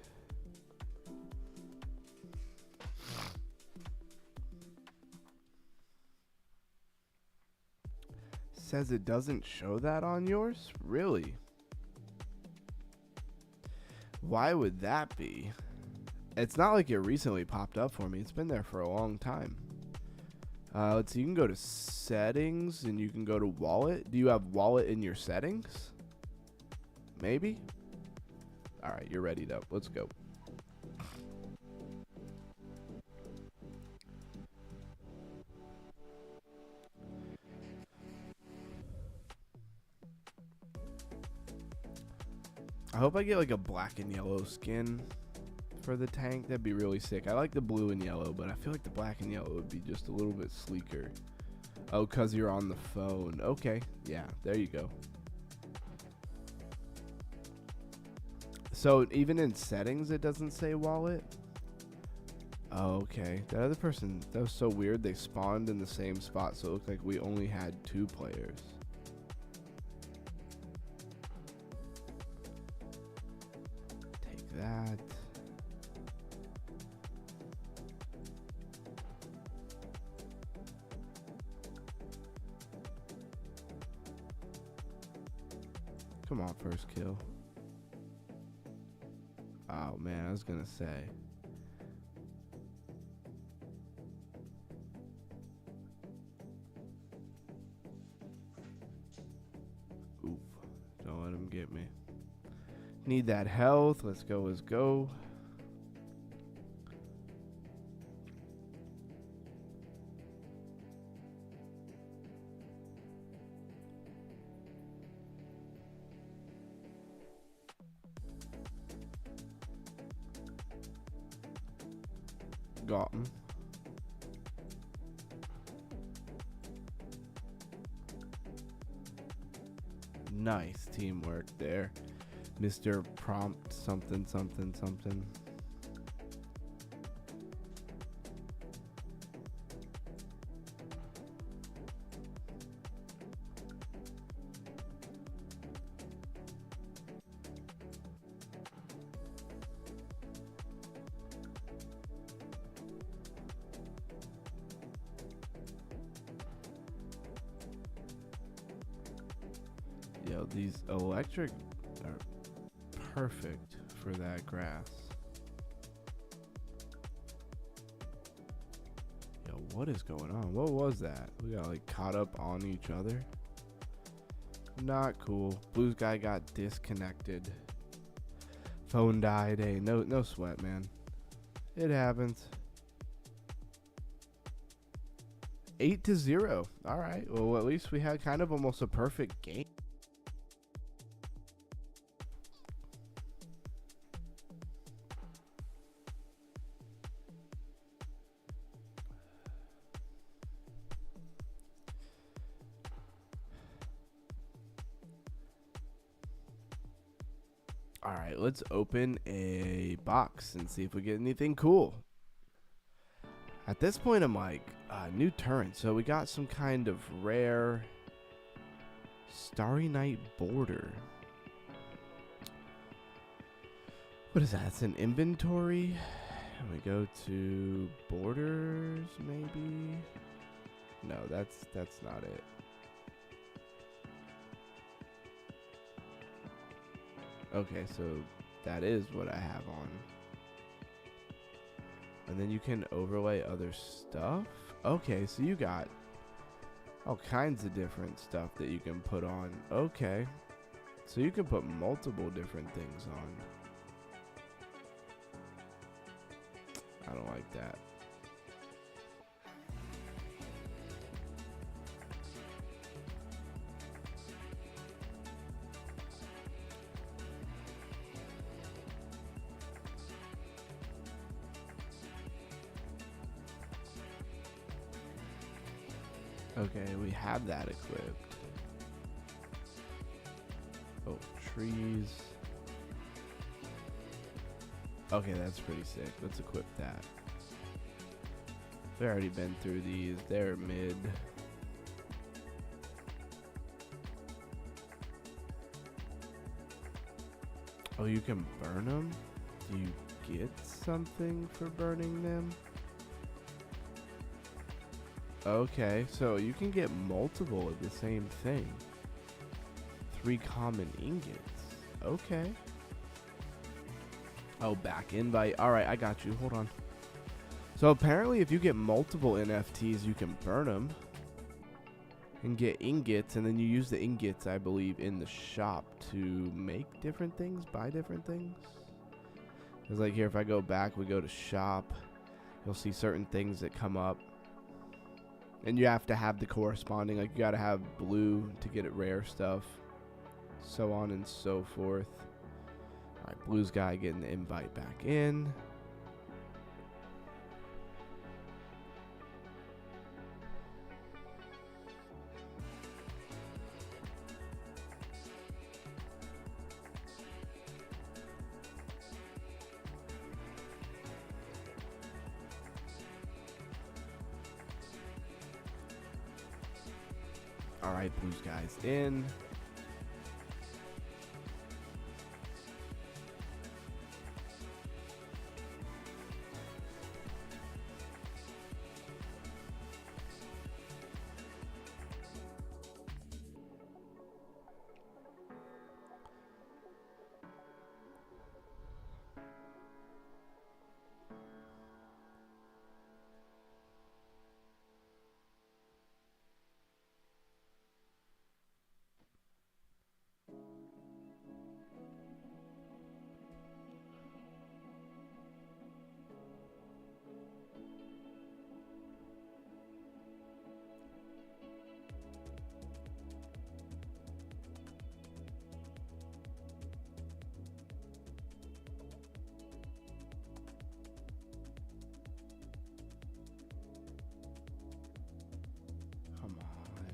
Says it doesn't show that on yours? Really? Why would that be? It's not like it recently popped up for me. It's been there for a long time. Let's see. You can go to settings and you can go to wallet. Do you have wallet in your settings? Maybe? All right, you're ready though. Let's go. I hope I get like a black and yellow skin for the tank. That'd be really sick. I like the blue and yellow, but I feel like the black and yellow would be just a little bit sleeker. Oh, because you're on the phone. Okay, yeah, there you go. So even in settings, it doesn't say wallet? Oh, okay. That other person, that was so weird. They spawned in the same spot, so it looked like we only had 2 players. Take that. Come on, first kill. Oh, man, I was going to say. Oof. Don't let him get me. Need that health. Let's go, let's go. Got him. Nice teamwork there, Mr. Prompt something something something. Yo, these electric are perfect for that grass. Yo, what is going on? What was that? We got like caught up on each other. Not cool. Blues guy got disconnected. Phone died. Hey, no sweat, man. It happens. 8-0. All right. Well, at least we had kind of almost a perfect game. All right, let's open a box and see if we get anything cool. At this point, I'm like, new turn. So we got some kind of rare Starry Night border. What is that? It's an inventory. And we go to borders, maybe. No, that's not it. Okay, so that is what I have on. And then you can overlay other stuff. Okay, so you got all kinds of different stuff that you can put on. Okay, so you can put multiple different things on. I don't like that. Okay, we have that equipped. Oh, trees. Okay, that's pretty sick. Let's equip that. We've already been through these. They're mid. Oh, you can burn them? Do you get something for burning them? Okay, so you can get multiple of the same thing. 3 common ingots. Okay. Oh, back invite. Alright, I got you. Hold on. So apparently if you get multiple NFTs, you can burn them and get ingots, and then you use the ingots, I believe, in the shop to make different things, buy different things. Because like here, if I go back, we go to shop, you'll see certain things that come up. And you have to have the corresponding, like you gotta have blue to get it rare stuff, so on and so forth. Alright, blue's guy getting the invite back in. Alright, blue's guy's in. Come on.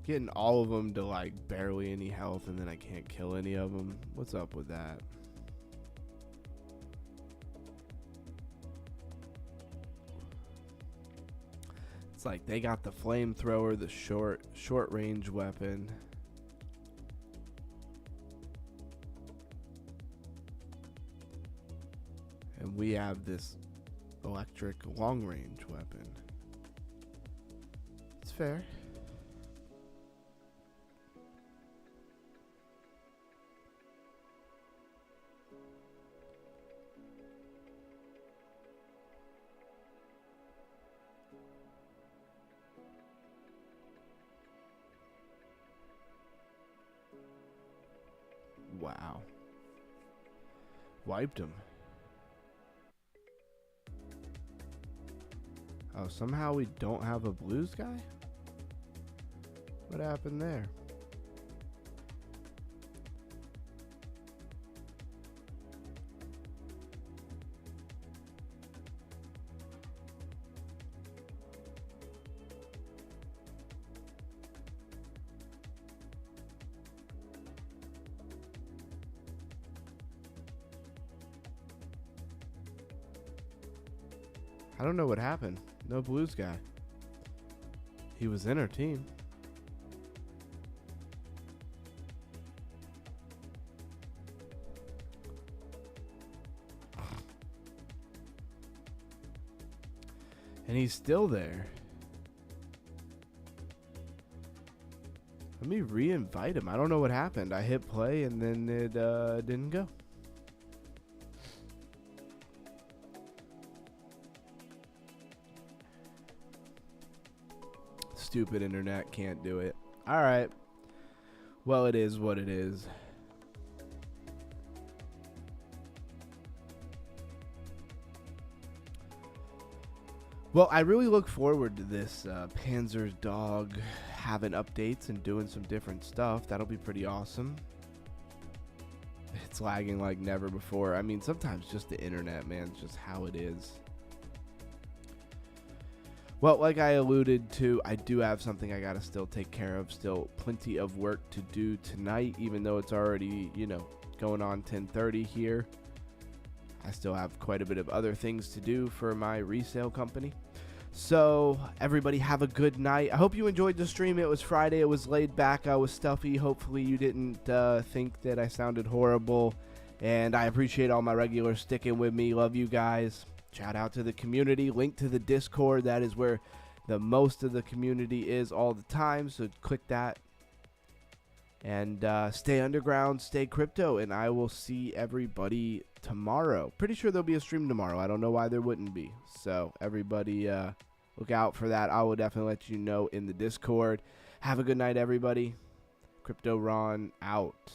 Getting all of them to like barely any health, and then I can't kill any of them. What's up with that? It's like they got the flamethrower, the short range weapon. And we have this electric long range weapon. It's fair. Wow. Wiped him. Oh, somehow we don't have a blues guy? What happened there? I don't know what happened. No Blues guy. He was in our team. And he's still there. Let me re-invite him. I don't know what happened. I hit play and then it didn't go. Stupid internet can't do it. All right. Well, it is what it is. Well, I really look forward to this Panzer's dog having updates and doing some different stuff. That'll be pretty awesome. It's lagging like never before. I mean, sometimes just the internet, man. It's just how it is. Well, like I alluded to, I do have something I got to still take care of. Still plenty of work to do tonight, even though it's already, going on 10:30 here. I still have quite a bit of other things to do for my resale company. So, everybody have a good night. I hope you enjoyed the stream. It was Friday. It was laid back. I was stuffy. Hopefully you didn't think that I sounded horrible. And I appreciate all my regulars sticking with me. Love you guys. Shout out to the community. Link to the Discord. That is where the most of the community is all the time. So, click that. And stay underground, stay crypto, and I will see everybody tomorrow. Pretty sure there'll be a stream tomorrow. I don't know why there wouldn't be. So everybody look out for that. I will definitely let you know in the Discord. Have a good night, everybody. Crypto Ron out.